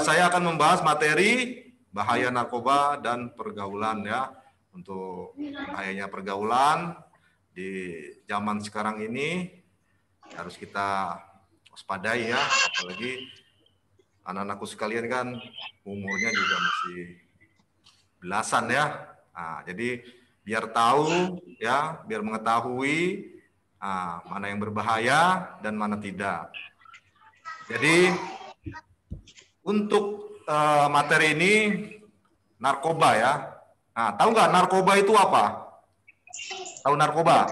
S11: saya akan membahas materi bahaya narkoba dan pergaulan ya. Untuk bahayanya pergaulan di zaman sekarang ini harus kita waspadai ya, apalagi anak-anakku sekalian kan umurnya juga masih belasan ya. Nah, jadi biar tahu ya, biar mengetahui mana yang berbahaya dan mana tidak. Jadi untuk materi ini narkoba ya. Nah, tahu nggak narkoba itu apa? Tahu narkoba?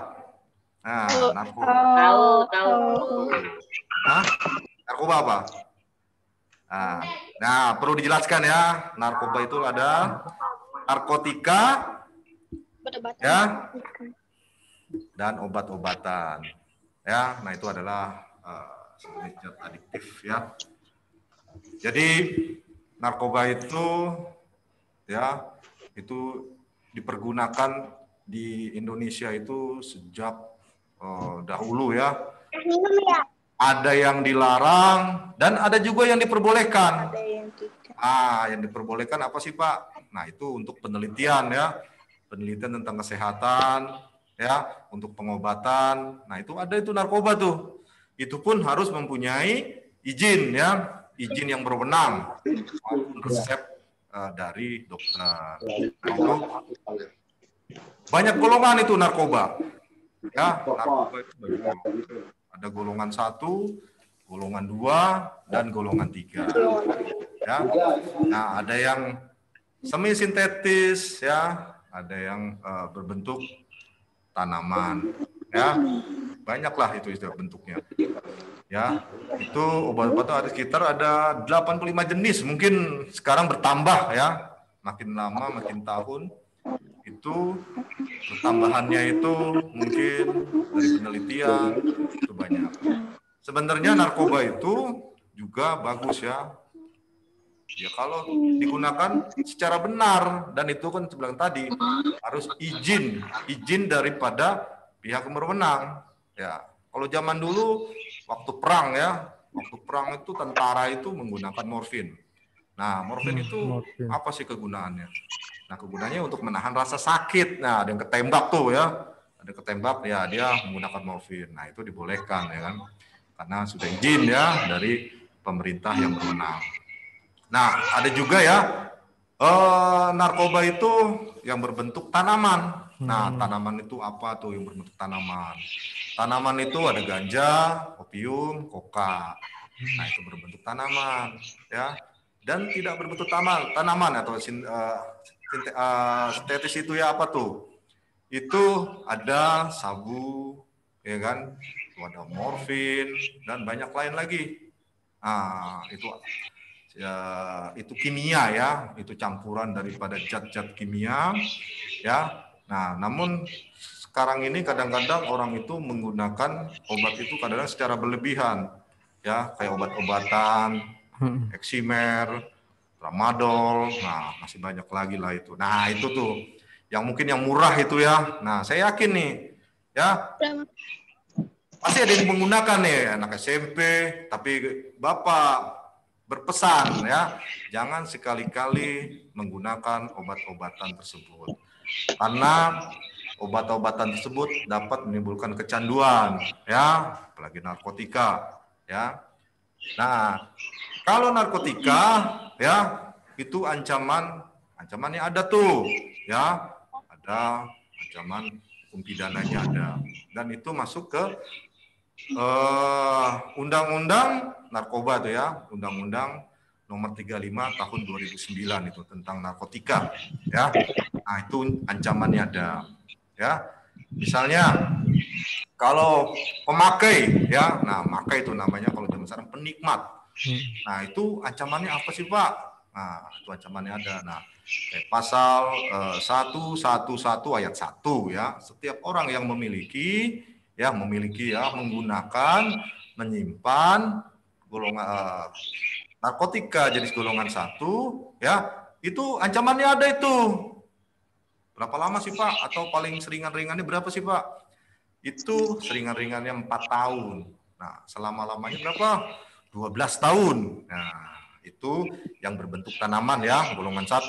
S11: Nah, narkoba.
S4: Tahu.
S11: Hah? Narkoba apa? Nah, perlu dijelaskan ya. Narkoba itu ada narkotika, ya, dan obat-obatan. Ya, nah itu adalah zat adiktif ya. Jadi narkoba itu ya itu dipergunakan di Indonesia itu sejak dahulu ya. Ada yang dilarang dan ada juga yang diperbolehkan. Yang diperbolehkan apa sih Pak? Nah itu untuk penelitian ya, penelitian tentang kesehatan ya, untuk pengobatan. Nah itu ada itu narkoba tuh. Itu pun harus mempunyai izin ya, izin yang berwenang maupun resep dari dokter. Banyak golongan itu narkoba. Ya, narkoba itu ada golongan 1, golongan 2, dan golongan 3. Ya. Nah, ada yang semi sintetis ya, ada yang berbentuk tanaman ya. Banyaklah itu bentuknya. Ya, itu obat-obatan ada sekitar ada 85 jenis. Mungkin sekarang bertambah ya, makin lama makin tahun itu pertambahannya itu mungkin dari penelitian itu banyak. Sebenarnya narkoba itu juga bagus ya. Ya kalau digunakan secara benar, dan itu kan sebilang tadi harus izin daripada pihak yang berwenang. Ya, kalau zaman dulu waktu perang ya, waktu perang itu tentara itu menggunakan morfin. Nah, morfin itu apa sih kegunaannya? Nah, kegunaannya untuk menahan rasa sakit. Nah, ada yang ketembak tuh ya, ada ketembak ya dia menggunakan morfin. Nah, itu dibolehkan ya kan, karena sudah izin ya dari pemerintah yang berwenang. Nah, ada juga ya narkoba itu yang berbentuk tanaman. Nah, tanaman itu apa tuh yang berbentuk tanaman? Tanaman itu ada ganja, opium, koka. Nah, itu berbentuk tanaman, ya. Dan tidak berbentuk tanaman atau sintetis itu ya apa tuh? Itu ada sabu, ya kan? Itu ada morfin dan banyak lain lagi. Nah, itu kimia ya, itu campuran daripada zat-zat kimia ya. Nah, namun sekarang ini kadang-kadang orang itu menggunakan obat itu kadang-kadang secara berlebihan ya, kayak obat-obatan eksimer, tramadol, nah masih banyak lagi lah itu. Nah, itu tuh yang mungkin yang murah itu ya. Nah, saya yakin nih ya, pasti ada yang menggunakan nih anak SMP, tapi Bapak berpesan ya, jangan sekali-kali menggunakan obat-obatan tersebut. Karena obat-obatan tersebut dapat menimbulkan kecanduan ya, apalagi narkotika ya. Nah, kalau narkotika ya itu ancamannya ada tuh ya, ada ancaman hukum pidananya ada, dan itu masuk ke undang-undang narkoba tuh ya, undang-undang nomor 35 tahun 2009 itu tentang narkotika ya. Nah, itu ancamannya ada ya. Misalnya kalau pemakai ya, nah makai itu namanya kalau zaman sekarang penikmat. Nah, itu ancamannya apa sih Pak? Nah, itu ancamannya ada. Nah, pasal 111 ayat 1 ya, setiap orang yang memiliki ya menggunakan, menyimpan golongan narkotika jenis golongan 1 ya, itu ancamannya ada itu. Berapa lama sih Pak? Atau paling seringan-ringannya berapa sih Pak? Itu seringan-ringannya 4 tahun. Nah, selama-lamanya berapa? 12 tahun. Nah, itu yang berbentuk tanaman ya, golongan 1.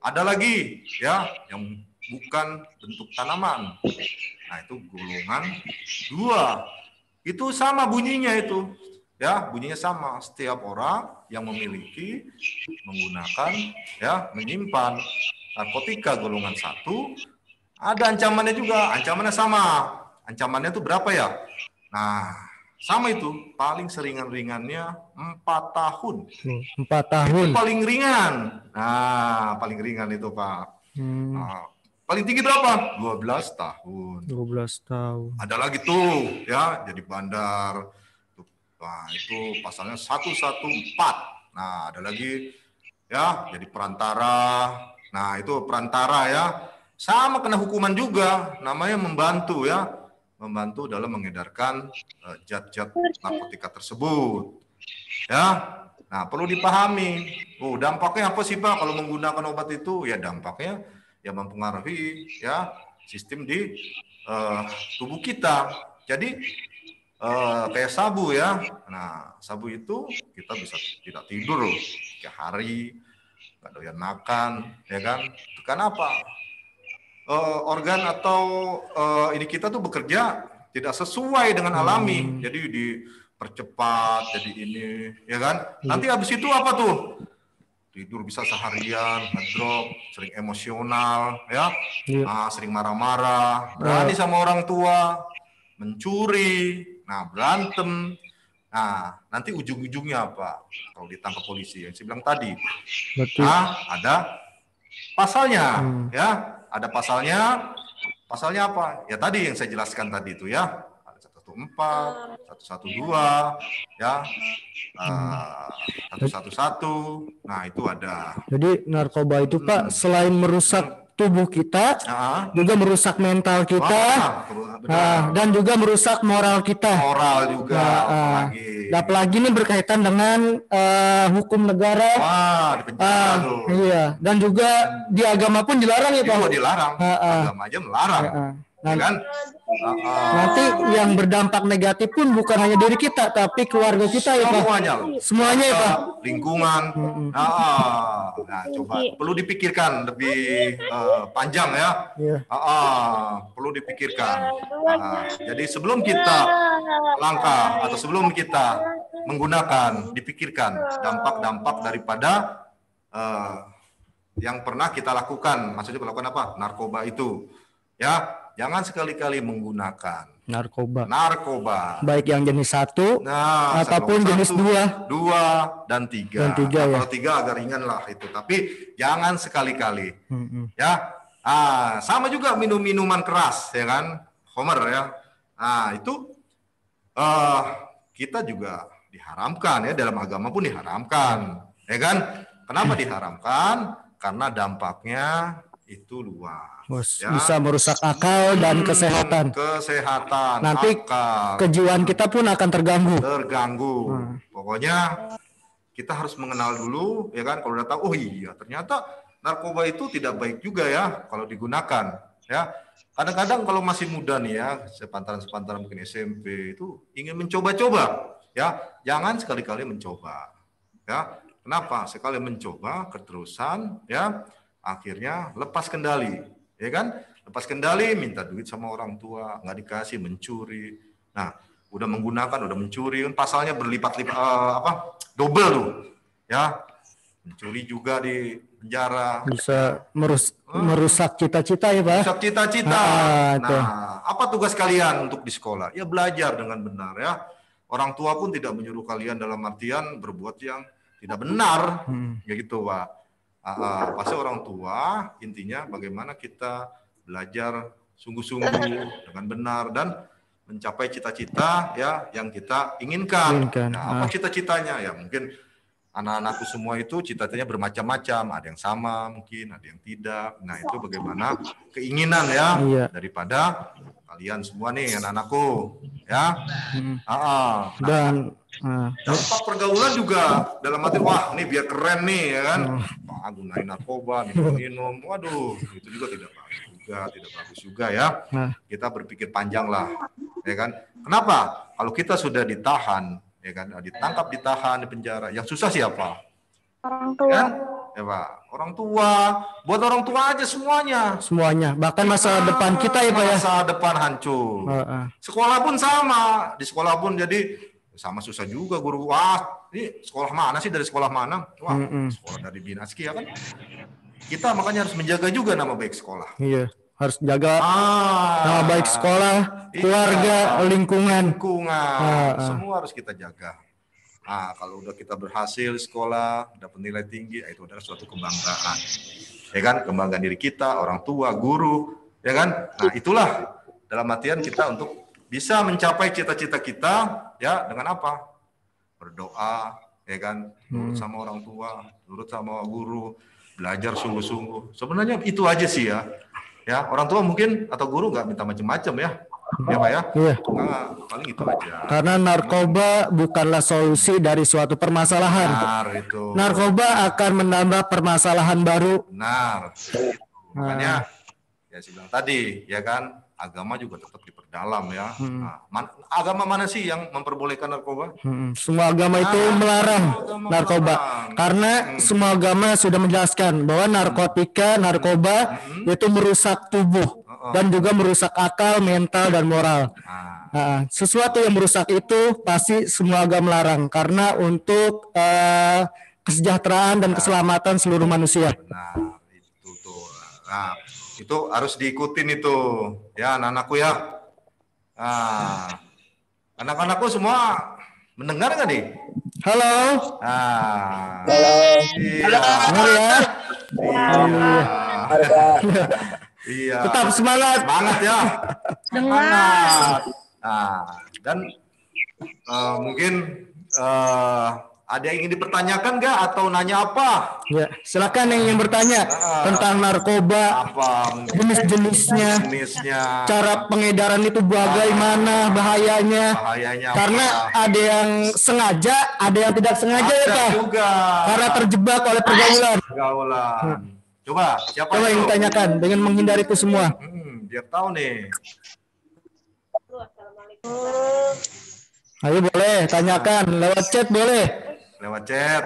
S11: Ada lagi ya yang bukan bentuk tanaman. Nah, itu golongan 2. Itu sama bunyinya itu. Ya, bunyinya sama. Setiap orang yang memiliki, menggunakan, ya, menyimpan narkotika golongan 1, ada ancamannya juga. Ancamannya sama. Ancamannya itu berapa ya? Nah, sama itu. Paling seringan-ringannya 4 tahun.
S1: 4 tahun.
S11: Itu paling ringan. Nah, paling ringan itu Pak. Nah, paling tinggi berapa? 12 tahun.
S1: 12 tahun.
S11: Ada lagi tuh ya, jadi bandar. Nah, itu pasalnya 114. Nah, ada lagi ya, jadi perantara. Nah, itu perantara ya. Sama kena hukuman juga, namanya membantu ya. Membantu dalam mengedarkan zat-zat narkotika tersebut. Ya. Nah, perlu dipahami. Oh, dampaknya apa sih Pak kalau menggunakan obat itu? Ya, dampaknya ya mempengaruhi ya sistem di tubuh kita. Jadi kayak sabu ya. Nah, sabu itu kita bisa tidak tidur 3 hari, nggak doyan makan, ya kan? Kenapa? Organ atau ini kita tuh bekerja tidak sesuai dengan alami. Jadi dipercepat, jadi ini, ya kan? Nanti habis itu apa tuh? Tidur bisa seharian, ngedrop, sering emosional, ya, sering marah-marah, berani sama orang tua, mencuri, nah berantem, nah nanti ujung-ujungnya apa? Kalau ditangkap polisi, yang saya bilang tadi, nah ada pasalnya, ya, ada pasalnya apa? Ya tadi yang saya jelaskan tadi itu ya, ada 114, 112, ya, 111. Nah, itu ada.
S1: Jadi narkoba itu Pak selain merusak tubuh kita, juga merusak mental kita, dan juga merusak moral kita.
S11: Moral juga.
S1: Apalagi ini berkaitan dengan hukum negara. Iya. Dan juga di agama pun dilarang ya Pak.
S11: Itu dilarang. Agama aja melarang. Kan?
S1: Nanti yang berdampak negatif pun bukan hanya diri kita, tapi keluarga kita ya Pak. Semuanya ya Pak.
S11: Lingkungan. Nah, coba perlu dipikirkan lebih panjang ya. Perlu dipikirkan. Jadi sebelum kita langkah atau sebelum kita menggunakan, dipikirkan dampak-dampak daripada yang pernah kita lakukan. Maksudnya melakukan apa? Narkoba itu. Ya, jangan sekali-kali menggunakan
S1: narkoba.
S11: Baik
S1: yang jenis 1 ataupun jenis 2
S11: dan 3.
S1: Ya.
S11: Kalau 3 agak ringan lah itu, tapi jangan sekali-kali. Ya. Sama juga minum minuman keras ya kan, Homer ya. Nah, itu kita juga diharamkan ya, dalam agama pun diharamkan. Ya kan? Kenapa diharamkan? Karena dampaknya itu luas. Ya.
S1: Bisa merusak akal dan kesehatan. Nanti
S11: akal.
S1: kejiwaan kita pun akan terganggu.
S11: Pokoknya kita harus mengenal dulu, ya kan? Kalau udah tahu, oh iya ternyata narkoba itu tidak baik juga ya kalau digunakan. Ya, kadang-kadang kalau masih muda nih ya, sepantaran mungkin SMP itu ingin mencoba-coba, ya jangan sekali-kali mencoba. Ya, kenapa? Sekali mencoba keterusan, ya akhirnya lepas kendali. Ya kan, lepas kendali, minta duit sama orang tua, nggak dikasih, mencuri. Nah, udah menggunakan, udah mencuri, pasalnya berlipat-lipat, double tuh, ya, mencuri juga di penjara.
S1: Bisa merusak cita-cita ya Pak.
S11: Merusak cita-cita. Nah, apa tugas kalian untuk di sekolah? Ya belajar dengan benar ya. Orang tua pun tidak menyuruh kalian dalam artian berbuat yang tidak benar, ya gitu Pak. Pasti orang tua intinya bagaimana kita belajar sungguh-sungguh dengan benar dan mencapai cita-cita ya yang kita inginkan. Nah, apa cita-citanya? Ya mungkin anak-anakku semua itu cita-citanya bermacam-macam, ada yang sama mungkin, ada yang tidak. Nah, itu bagaimana keinginan ya daripada kalian semua nih anak-anakku ya. Dampak pergaulan juga dalam arti wah ini biar keren nih ya kan. Gunain narkoba, minum, waduh itu juga tidak bagus juga ya. Kita berpikir panjang lah, ya kan? Kenapa? Kalau kita sudah ditahan, ya kan, ditahan di penjara, yang susah siapa?
S8: Orang tua.
S11: Ya Pak, orang tua. Buat orang tua aja semuanya.
S1: Bahkan masa depan kita ya Pak ya.
S11: Masa depan hancur. Sekolah pun sama, di sekolah pun jadi sama susah juga guru. Wah, ini sekolah mana sih, dari sekolah mana? Wah, sekolah dari Binaski ya kan. Kita makanya harus menjaga juga nama baik sekolah.
S1: Iya, harus jaga nama baik sekolah, keluarga, lingkungan.
S11: Semua harus kita jaga. Kalau udah kita berhasil sekolah, dapat nilai tinggi, itu adalah suatu kebanggaan. Ya kan, kebanggaan diri kita, orang tua, guru, ya kan? Nah, itulah dalam artian kita untuk bisa mencapai cita-cita kita ya dengan apa? Berdoa, ya kan? Nurut sama orang tua, nurut sama guru, belajar sungguh-sungguh. Sebenarnya itu aja sih ya. Ya, orang tua mungkin atau guru nggak minta macam-macam ya. Ya Pak ya?
S1: Iya.
S11: Paling itu aja.
S1: Karena narkoba bukanlah solusi dari suatu permasalahan.
S11: Itu.
S1: Narkoba akan menambah permasalahan baru.
S11: Makanya ya saya bilang tadi ya kan, agama juga tetap diperdalam ya. Agama mana sih yang memperbolehkan narkoba?
S1: Semua agama itu melarang narkoba. Karena semua agama sudah menjelaskan bahwa narkoba itu merusak tubuh dan juga merusak akal, mental, dan moral. Sesuatu yang merusak itu pasti semua agama melarang karena untuk kesejahteraan dan keselamatan seluruh manusia.
S11: Itu tuh. Itu harus diikutin itu ya anak-anakku ya. Anak-anakku semua mendengar nggak nih?
S1: Halo.
S11: Iya.
S1: Tetap semangat.
S11: Semangat ya.
S8: Semangat.
S11: Dan mungkin ada yang ingin dipertanyakan nggak atau nanya apa?
S1: Ya, silakan yang ingin bertanya tentang narkoba, jenis-jenisnya, cara pengedaran itu bagaimana, bahayanya. Karena ada yang sengaja, ada yang tidak sengaja ya Pak.
S11: Juga.
S1: Karena terjebak oleh pergaulan.
S11: Coba, siapa
S1: yang ditanyakan dengan menghindari itu semua.
S11: Biar tahu nih.
S1: Ayo boleh, tanyakan lewat chat boleh.
S11: Lewat chat.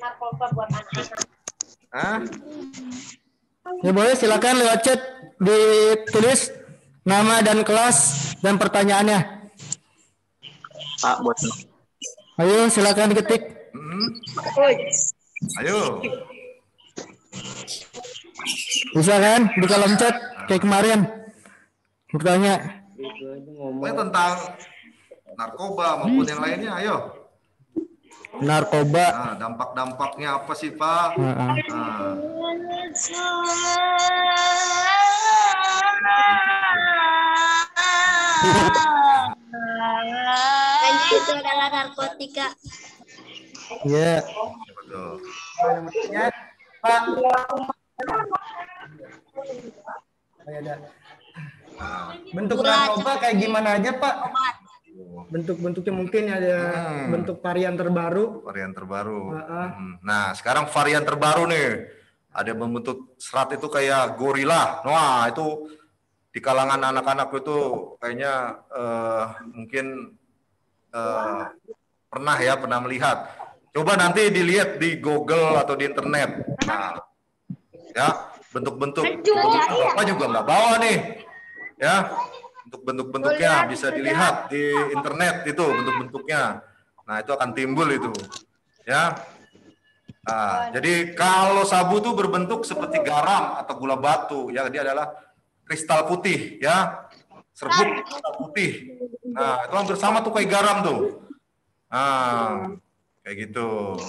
S10: Narkoba buat anak-anak.
S1: Ya boleh, silakan lewat chat ditulis nama dan kelas dan pertanyaannya.
S5: Pak, buat.
S1: Ayo silakan diketik.
S11: Ayo.
S1: Bisa kan di kolom chat kayak kemarin bertanya.
S11: Tentang narkoba maupun yang lainnya, ayo.
S1: Narkoba.
S11: Nah, dampak-dampaknya apa sih Pak?
S8: Itu adalah narkotika.
S1: Iya.
S11: Betul.
S1: Pak. Bentuk narkoba kayak gimana aja Pak? Bentuk-bentuknya mungkin ada bentuk varian terbaru.
S11: Nah, sekarang varian terbaru nih. Ada yang membentuk serat itu kayak gorila. Wah, itu di kalangan anak-anak itu kayaknya mungkin pernah melihat. Coba nanti dilihat di Google atau di internet. Nah, ya, bentuk-bentuk apa juga nggak bawa nih. Ya, untuk bentuk-bentuknya bisa dilihat di internet itu bentuk-bentuknya. Nah, itu akan timbul itu. Ya. Nah, jadi kalau sabu itu berbentuk seperti garam atau gula batu, ya dia adalah kristal putih, ya. Serbuk kristal putih. Nah, itu hampir sama tuh kayak garam tuh. Nah, kayak gitu.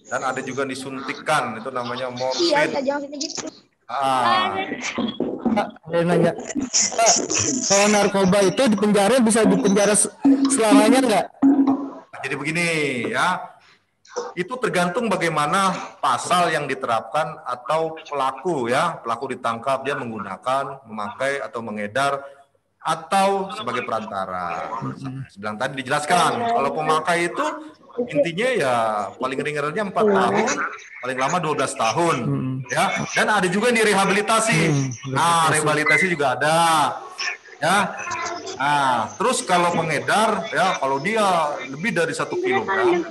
S11: Dan ada juga disuntikan, itu namanya morfin.
S1: Ada nanya, Pak, kalau narkoba itu di penjara bisa dipenjara selamanya nggak?
S11: Jadi begini ya, itu tergantung bagaimana pasal yang diterapkan atau pelaku ya, pelaku ditangkap dia menggunakan, memakai atau mengedar atau sebagai perantara. Sebelum tadi dijelaskan, kalau pemakai itu intinya ya paling ringannya 4 tahun, paling lama 12 tahun, ya. Dan ada juga yang direhabilitasi. Nah, rehabilitasi juga ada, ya. Nah, terus kalau pengedar, ya, kalau dia lebih dari 1 kilogram,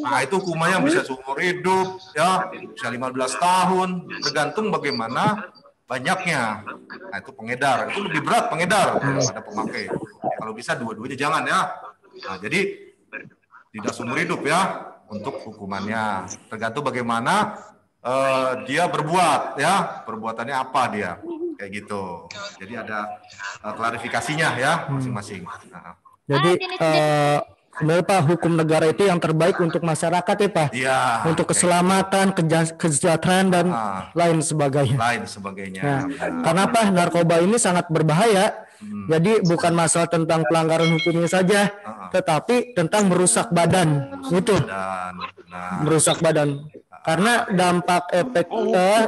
S11: nah itu hukumannya bisa seumur hidup, ya, bisa 15 tahun, tergantung bagaimana banyaknya. Nah, itu pengedar, itu lebih berat pengedar daripada pemakai. Kalau bisa dua-duanya jangan ya. Nah, jadi tidak seumur hidup ya untuk hukumannya. Tergantung bagaimana dia berbuat ya, perbuatannya apa dia, kayak gitu. Jadi ada klarifikasinya ya masing-masing. Nah.
S1: Jadi sebenarnya Pak, hukum negara itu yang terbaik untuk masyarakat ya Pak.
S11: Iya.
S1: Untuk keselamatan, kesejahteraan dan lain sebagainya. Nah, karena apa? Narkoba ini sangat berbahaya. Jadi bukan masalah tentang pelanggaran hukumnya saja, tetapi tentang merusak badan. Itu. Merusak badan. Karena dampak efek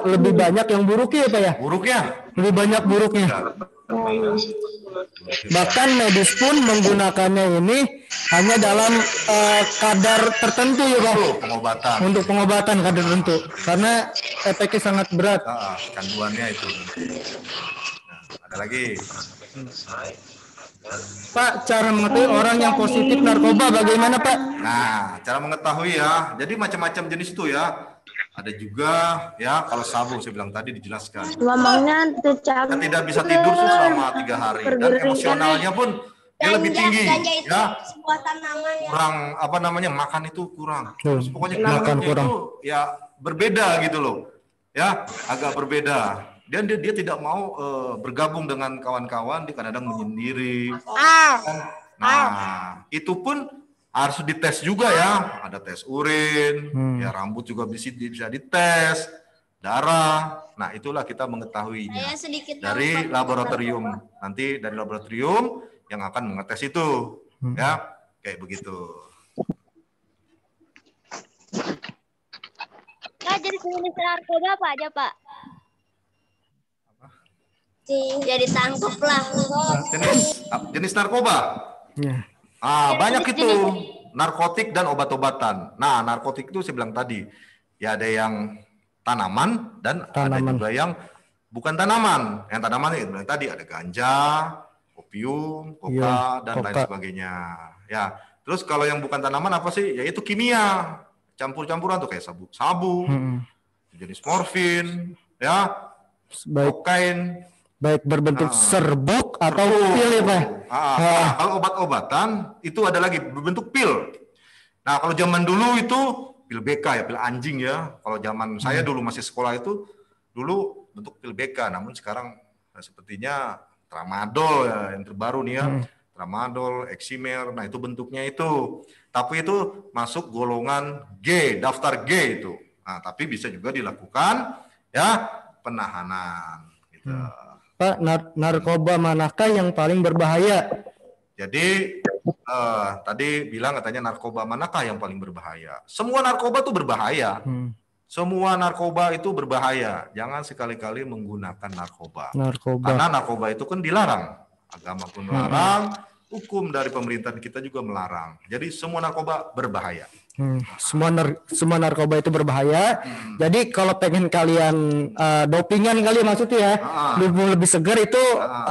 S1: lebih banyak yang buruknya Pak ya.
S11: Buruknya.
S1: Lebih banyak buruknya. Bahkan medis pun menggunakannya ini hanya dalam kadar tertentu ya Pak.
S11: Pengobatan.
S1: Untuk pengobatan kadar tertentu. Karena efeknya sangat berat.
S11: Canduannya itu. Nah, ada lagi.
S1: Pak, cara mengetahui orang yang positif narkoba bagaimana Pak?
S11: Nah, cara mengetahui ya. Jadi macam-macam jenis itu ya. Ada juga ya, kalau sabu saya bilang tadi dijelaskan.
S8: Ngomongnya
S11: Kita tidak bisa tidur selama 3 hari dan emosionalnya pun dia lebih tinggi ya. Kurang apa namanya, makan itu kurang. Terus pokoknya
S1: makan kurang.
S11: itu ya berbeda gitu loh. Ya, agak berbeda. Dan dia tidak mau bergabung dengan kawan-kawan, dia kadang-kadang menyendiri. Nah, itu pun harus dites juga ya. Ada tes urin, ya rambut juga bisa dites. darah. Nah, itulah kita mengetahuinya dari laboratorium. Nanti dari laboratorium yang akan mengetes itu, ya, kayak begitu.
S2: Kak, jadi jenis narkoba apa aja, Pak? Jadi tangkap lah.
S11: Jenis narkoba. Banyak itu, narkotik dan obat-obatan. Nah, narkotik itu saya bilang tadi, ya ada yang tanaman dan ada juga yang bukan tanaman. Yang tanaman itu bilang tadi ada ganja, opium, koka, dan lain sebagainya. Ya, terus kalau yang bukan tanaman apa sih? Yaitu kimia, campur-campuran tuh kayak sabu, jenis morfin, ya, kokain.
S1: Baik berbentuk serbuk atau pil ya Pak?
S11: Kalau obat-obatan itu ada lagi berbentuk pil. Nah, kalau zaman dulu itu pil BK ya, pil anjing ya. Kalau zaman saya dulu masih sekolah itu dulu bentuk pil BK. Namun sekarang sepertinya tramadol ya yang terbaru nih ya. Tramadol, eksimer. Nah, itu bentuknya itu. Tapi itu masuk golongan G, daftar G itu. Nah, tapi bisa juga dilakukan ya penahanan gitu.
S1: Pak, narkoba manakah yang paling berbahaya?
S11: Jadi tadi bilang katanya narkoba manakah yang paling berbahaya? Semua narkoba itu berbahaya. Semua narkoba itu berbahaya. Jangan sekali-kali menggunakan narkoba. Karena narkoba itu kan dilarang. Agama pun melarang, hukum dari pemerintahan kita juga melarang. Jadi semua narkoba berbahaya.
S1: Semua narkoba itu berbahaya. Jadi kalau pengen kalian dopingan kali maksudnya ya, lebih segar itu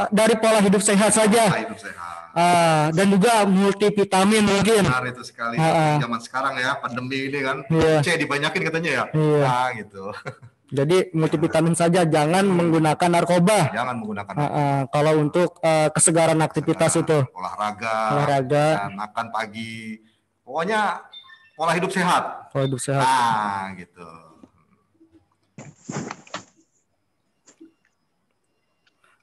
S1: dari pola hidup sehat saja. Dan juga multivitamin mungkin.
S11: Benar itu sekali. Zaman sekarang ya, pandemi ini kan, C dibanyakin katanya ya. Gitu.
S1: Jadi multivitamin saja, jangan menggunakan narkoba.
S11: Jangan menggunakan
S1: kalau untuk kesegaran aktivitas itu.
S11: Olahraga. Makan pagi. Pokoknya pola hidup sehat.
S1: Pola hidup sehat.
S11: Nah, gitu.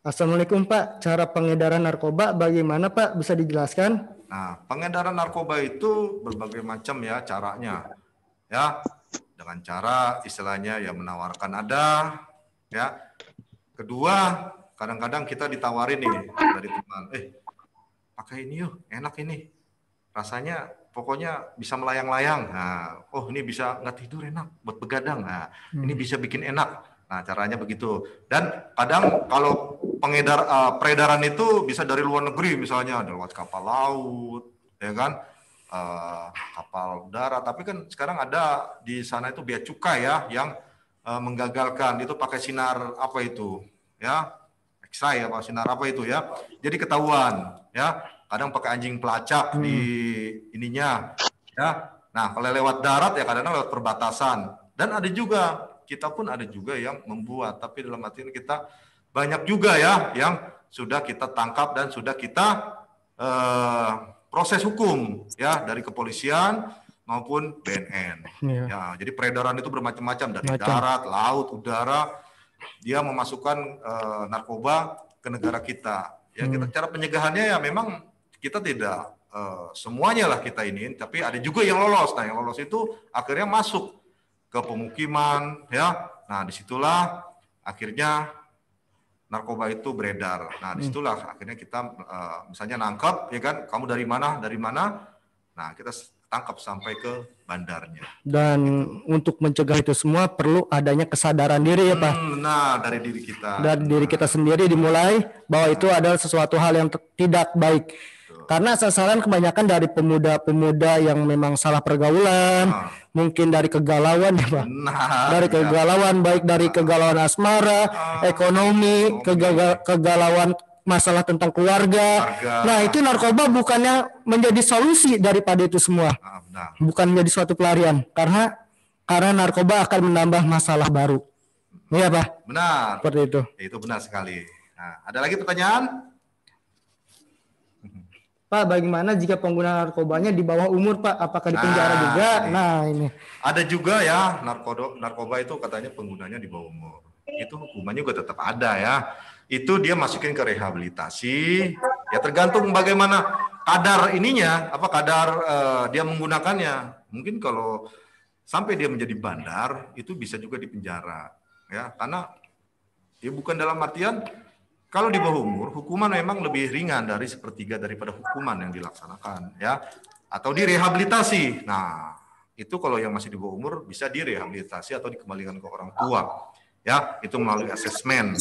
S1: Assalamualaikum Pak, cara pengedaran narkoba bagaimana Pak? Bisa dijelaskan?
S11: Nah, pengedaran narkoba itu berbagai macam ya caranya. Ya, dengan cara istilahnya ya menawarkan ada, ya. Kedua, kadang-kadang kita ditawarin nih dari teman, pakai ini yuk, enak ini. Rasanya pokoknya bisa melayang-layang. Nah, oh ini bisa nggak tidur enak buat begadang. Nah, ini bisa bikin enak. Nah, caranya begitu. Dan kadang kalau peredaran itu bisa dari luar negeri, misalnya lewat kapal laut, ya kan, kapal udara. Tapi kan sekarang ada di sana itu bea cukai ya, yang menggagalkan itu pakai sinar apa itu, ya, X-ray apa sinar apa itu ya. Jadi ketahuan, ya. Kadang pakai anjing pelacak di ininya, ya. Nah, kalau lewat darat ya kadang-kadang lewat perbatasan. Dan ada juga, kita pun ada juga yang membuat, tapi dalam artian kita banyak juga ya yang sudah kita tangkap dan sudah kita proses hukum ya dari kepolisian maupun BNN. Ya, jadi peredaran itu bermacam-macam dari darat, laut, udara. Dia memasukkan narkoba ke negara kita. Ya, kita cara pencegahannya ya memang kita tidak semuanya lah kita ini, tapi ada juga yang lolos. Nah, yang lolos itu akhirnya masuk ke pemukiman, ya. Nah, disitulah akhirnya narkoba itu beredar. Nah, disitulah akhirnya kita misalnya nangkep, ya kan? Kamu dari mana? Dari mana? Nah, kita tangkap sampai ke bandarnya.
S1: Dan untuk mencegah itu semua perlu adanya kesadaran diri ya Pak.
S11: Nah, dari diri kita.
S1: Dari diri kita sendiri dimulai bahwa itu adalah sesuatu hal yang tidak baik. Karena sasaran kebanyakan dari pemuda-pemuda yang memang salah pergaulan, mungkin dari kegalauan ya Pak. Dari kegalauan, baik dari kegalauan asmara, ekonomi, kegalauan masalah tentang keluarga. Nah, itu narkoba bukannya menjadi solusi daripada itu semua. Bukan menjadi suatu pelarian. Karena narkoba akan menambah masalah baru. Iya Pak?
S11: Benar.
S1: Seperti itu.
S11: Itu benar sekali. Nah, ada lagi pertanyaan?
S1: Pak, bagaimana jika pengguna narkobanya di bawah umur, Pak? Apakah di penjara juga? Nah, ini.
S11: Ada juga ya, narkoba itu katanya penggunanya di bawah umur. Itu hukumannya juga tetap ada ya. Itu dia masukin ke rehabilitasi. Ya tergantung bagaimana kadar ininya, kadar dia menggunakannya. Mungkin kalau sampai dia menjadi bandar, itu bisa juga di penjara. ya, karena ya bukan dalam artian kalau di bawah umur hukuman memang lebih ringan dari sepertiga daripada hukuman yang dilaksanakan, ya, atau direhabilitasi. Nah, itu kalau yang masih di bawah umur bisa direhabilitasi atau dikembalikan ke orang tua, ya, itu melalui asesmen,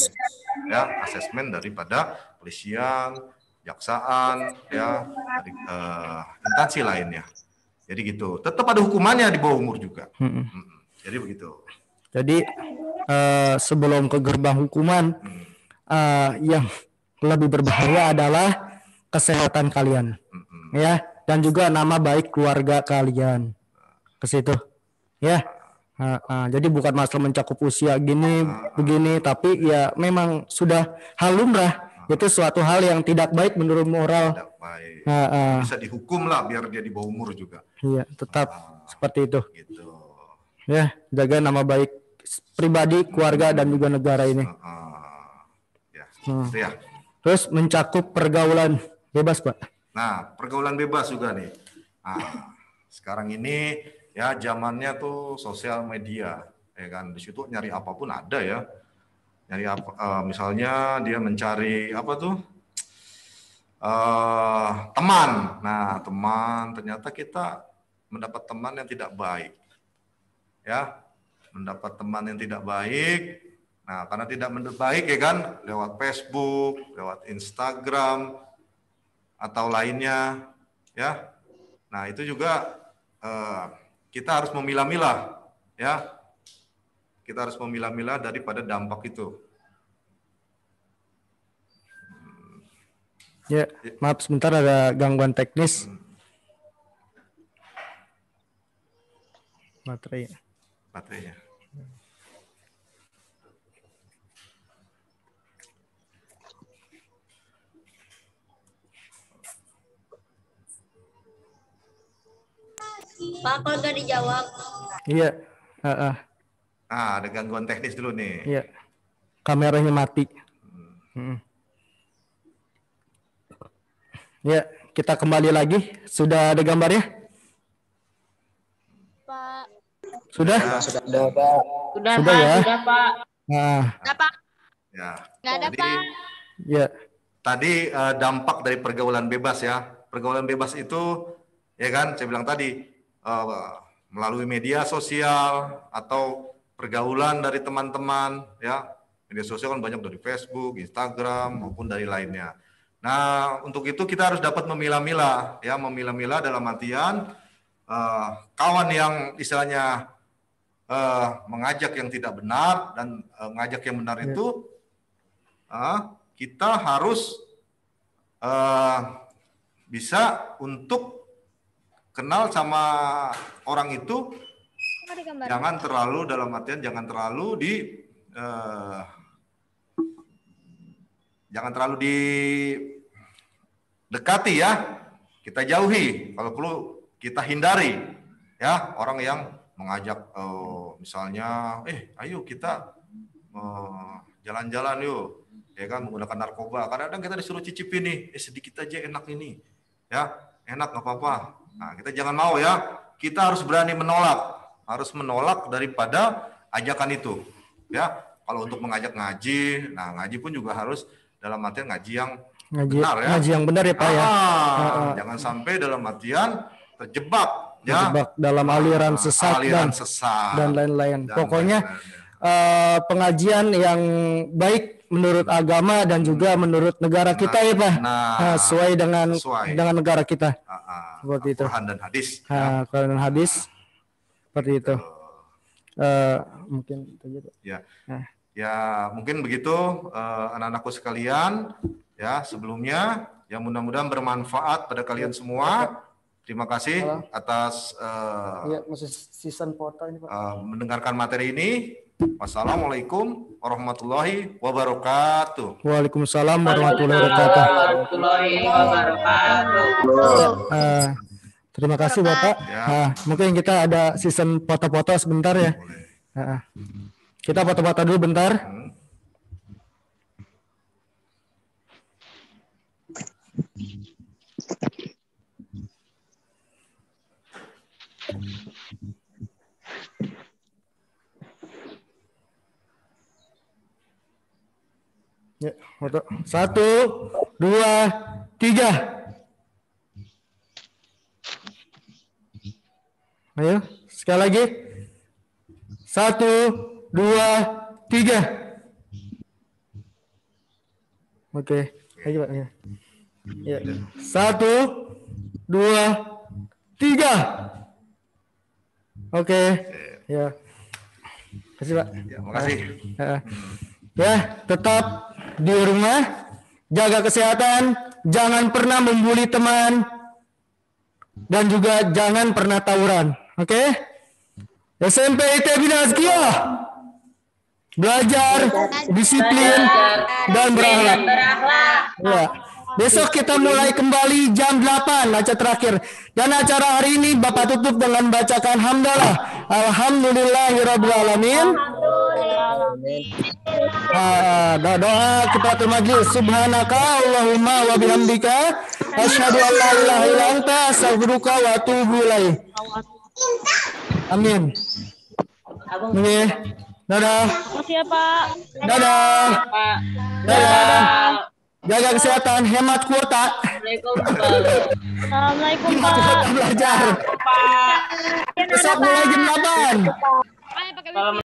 S11: ya, asesmen daripada polisian, jaksaan, ya, dari instansi lainnya. Jadi gitu. Tetap ada hukumannya di bawah umur juga. Jadi begitu.
S1: Jadi sebelum ke gerbang hukuman, yang lebih berbahaya adalah kesehatan kalian, ya, dan juga nama baik keluarga kalian. Ke situ, ya. Jadi bukan masalah mencakup usia gini begini, tapi ya memang sudah hal lumrah. Itu suatu hal yang tidak baik menurut moral.
S11: Tidak baik. Bisa dihukum lah biar dia di bawah umur juga.
S1: Iya, tetap seperti itu.
S11: Gitu.
S1: Ya, jaga nama baik pribadi, keluarga, dan juga negara ini.
S11: Ya.
S1: Terus mencakup pergaulan bebas, Pak.
S11: Nah, pergaulan bebas juga nih. Nah, sekarang ini ya zamannya tuh sosial media, ya kan. Di situ nyari apapun ada ya. Nyari apa? Misalnya dia mencari apa tuh? Teman. Nah, teman ternyata kita mendapat teman yang tidak baik. Ya, mendapat teman yang tidak baik. Nah, karena tidak baik ya kan, lewat Facebook, lewat Instagram, atau lainnya, ya. Nah, itu juga kita harus memilah-milah, ya. Kita harus memilah-milah daripada dampak itu.
S1: Ya, maaf sebentar ada gangguan teknis.
S11: Baterainya.
S2: Pak, kalau nggak dijawab.
S1: Iya.
S11: Ada gangguan teknis dulu nih.
S1: Iya. Kameranya mati. Ya, kita kembali lagi. Sudah ada gambarnya?
S2: Pak.
S1: Sudah?
S6: Sudah, Pak.
S10: Sudah,
S1: Sudah
S10: Pak.
S1: ya?
S10: Sudah, Pak.
S1: Nah,
S2: Nggak, Pak.
S11: Ya.
S2: Nggak ada, Pak.
S1: ya.
S11: Tadi dampak dari pergaulan bebas ya. Pergaulan bebas itu, ya kan, saya bilang tadi, melalui media sosial atau pergaulan dari teman-teman, ya. Media sosial kan banyak dari Facebook, Instagram, maupun dari lainnya. Nah, untuk itu kita harus dapat memilah-milah, ya, memilah-milah dalam artian kawan yang istilahnya mengajak yang tidak benar dan mengajak yang benar itu, kita harus bisa untuk kenal sama orang itu, jangan terlalu dalam artian jangan terlalu dekati ya, kita jauhi, kalau perlu kita hindari ya orang yang mengajak misalnya ayo kita jalan-jalan yuk, ya kan, menggunakan narkoba. Kadang-kadang kita disuruh cicipin nih, sedikit aja enak ini, ya enak nggak apa-apa. Nah, kita jangan mau ya, kita harus berani menolak daripada ajakan itu, ya. Kalau untuk mengajak ngaji, nah ngaji pun juga harus dalam artian ngaji yang benar ya.
S1: Ngaji yang benar ya Pak ya.
S11: Jangan sampai dalam artian terjebak
S1: dalam aliran sesat dan lain-lain. Pokoknya pengajian yang baik menurut agama dan juga menurut negara kita ya Pak. Sesuai dengan negara kita. Seperti itu.
S11: Quran dan hadis.
S1: Quran dan hadis. Seperti itu. Mungkin itu aja Pak.
S11: Ya, mungkin begitu anak-anakku sekalian. Ya, sebelumnya ya mudah-mudahan bermanfaat pada kalian semua. Terima kasih atas
S1: masih season foto ini Pak.
S11: Mendengarkan materi ini. Wassalamualaikum warahmatullahi wabarakatuh.
S1: Waalaikumsalam warahmatullahi wabarakatuh. Terima kasih Bapak. Mungkin kita ada season foto-foto sebentar ya. Kita foto-foto dulu bentar. Foto. 1, 2, 3. Ayo, sekali lagi. 1, 2, 3. Oke, ayo Pak. Ya. 1, 2, 3. Oke, ya. Terima kasih Pak.
S11: Ya, makasih.
S1: Ya, tetap di rumah, jaga kesehatan, jangan pernah membuli teman, dan juga jangan pernah tawuran. Oke? SMP IT Bina Azkiyah. Belajar, disiplin, dan berakhlak. Ya. Besok kita mulai kembali jam 8 acara terakhir. Dan acara hari ini Bapak tutup dengan bacakan hamdalah. Alhamdulillahirabbil alamin. Doa kita majlis. Subhanaka Allahumma wa bihamdika asyhadu an la ilaha illa anta astaghfiruka wa atubu ilaik. Amin. Oke. Dadah.
S8: Makasih ya Pak.
S1: Dadah. Dadah. Jaga kesehatan, hemat kuota.
S8: Assalamualaikum
S1: Hemat
S8: Pak.
S1: kuota belajar. Besok mulai jam 8.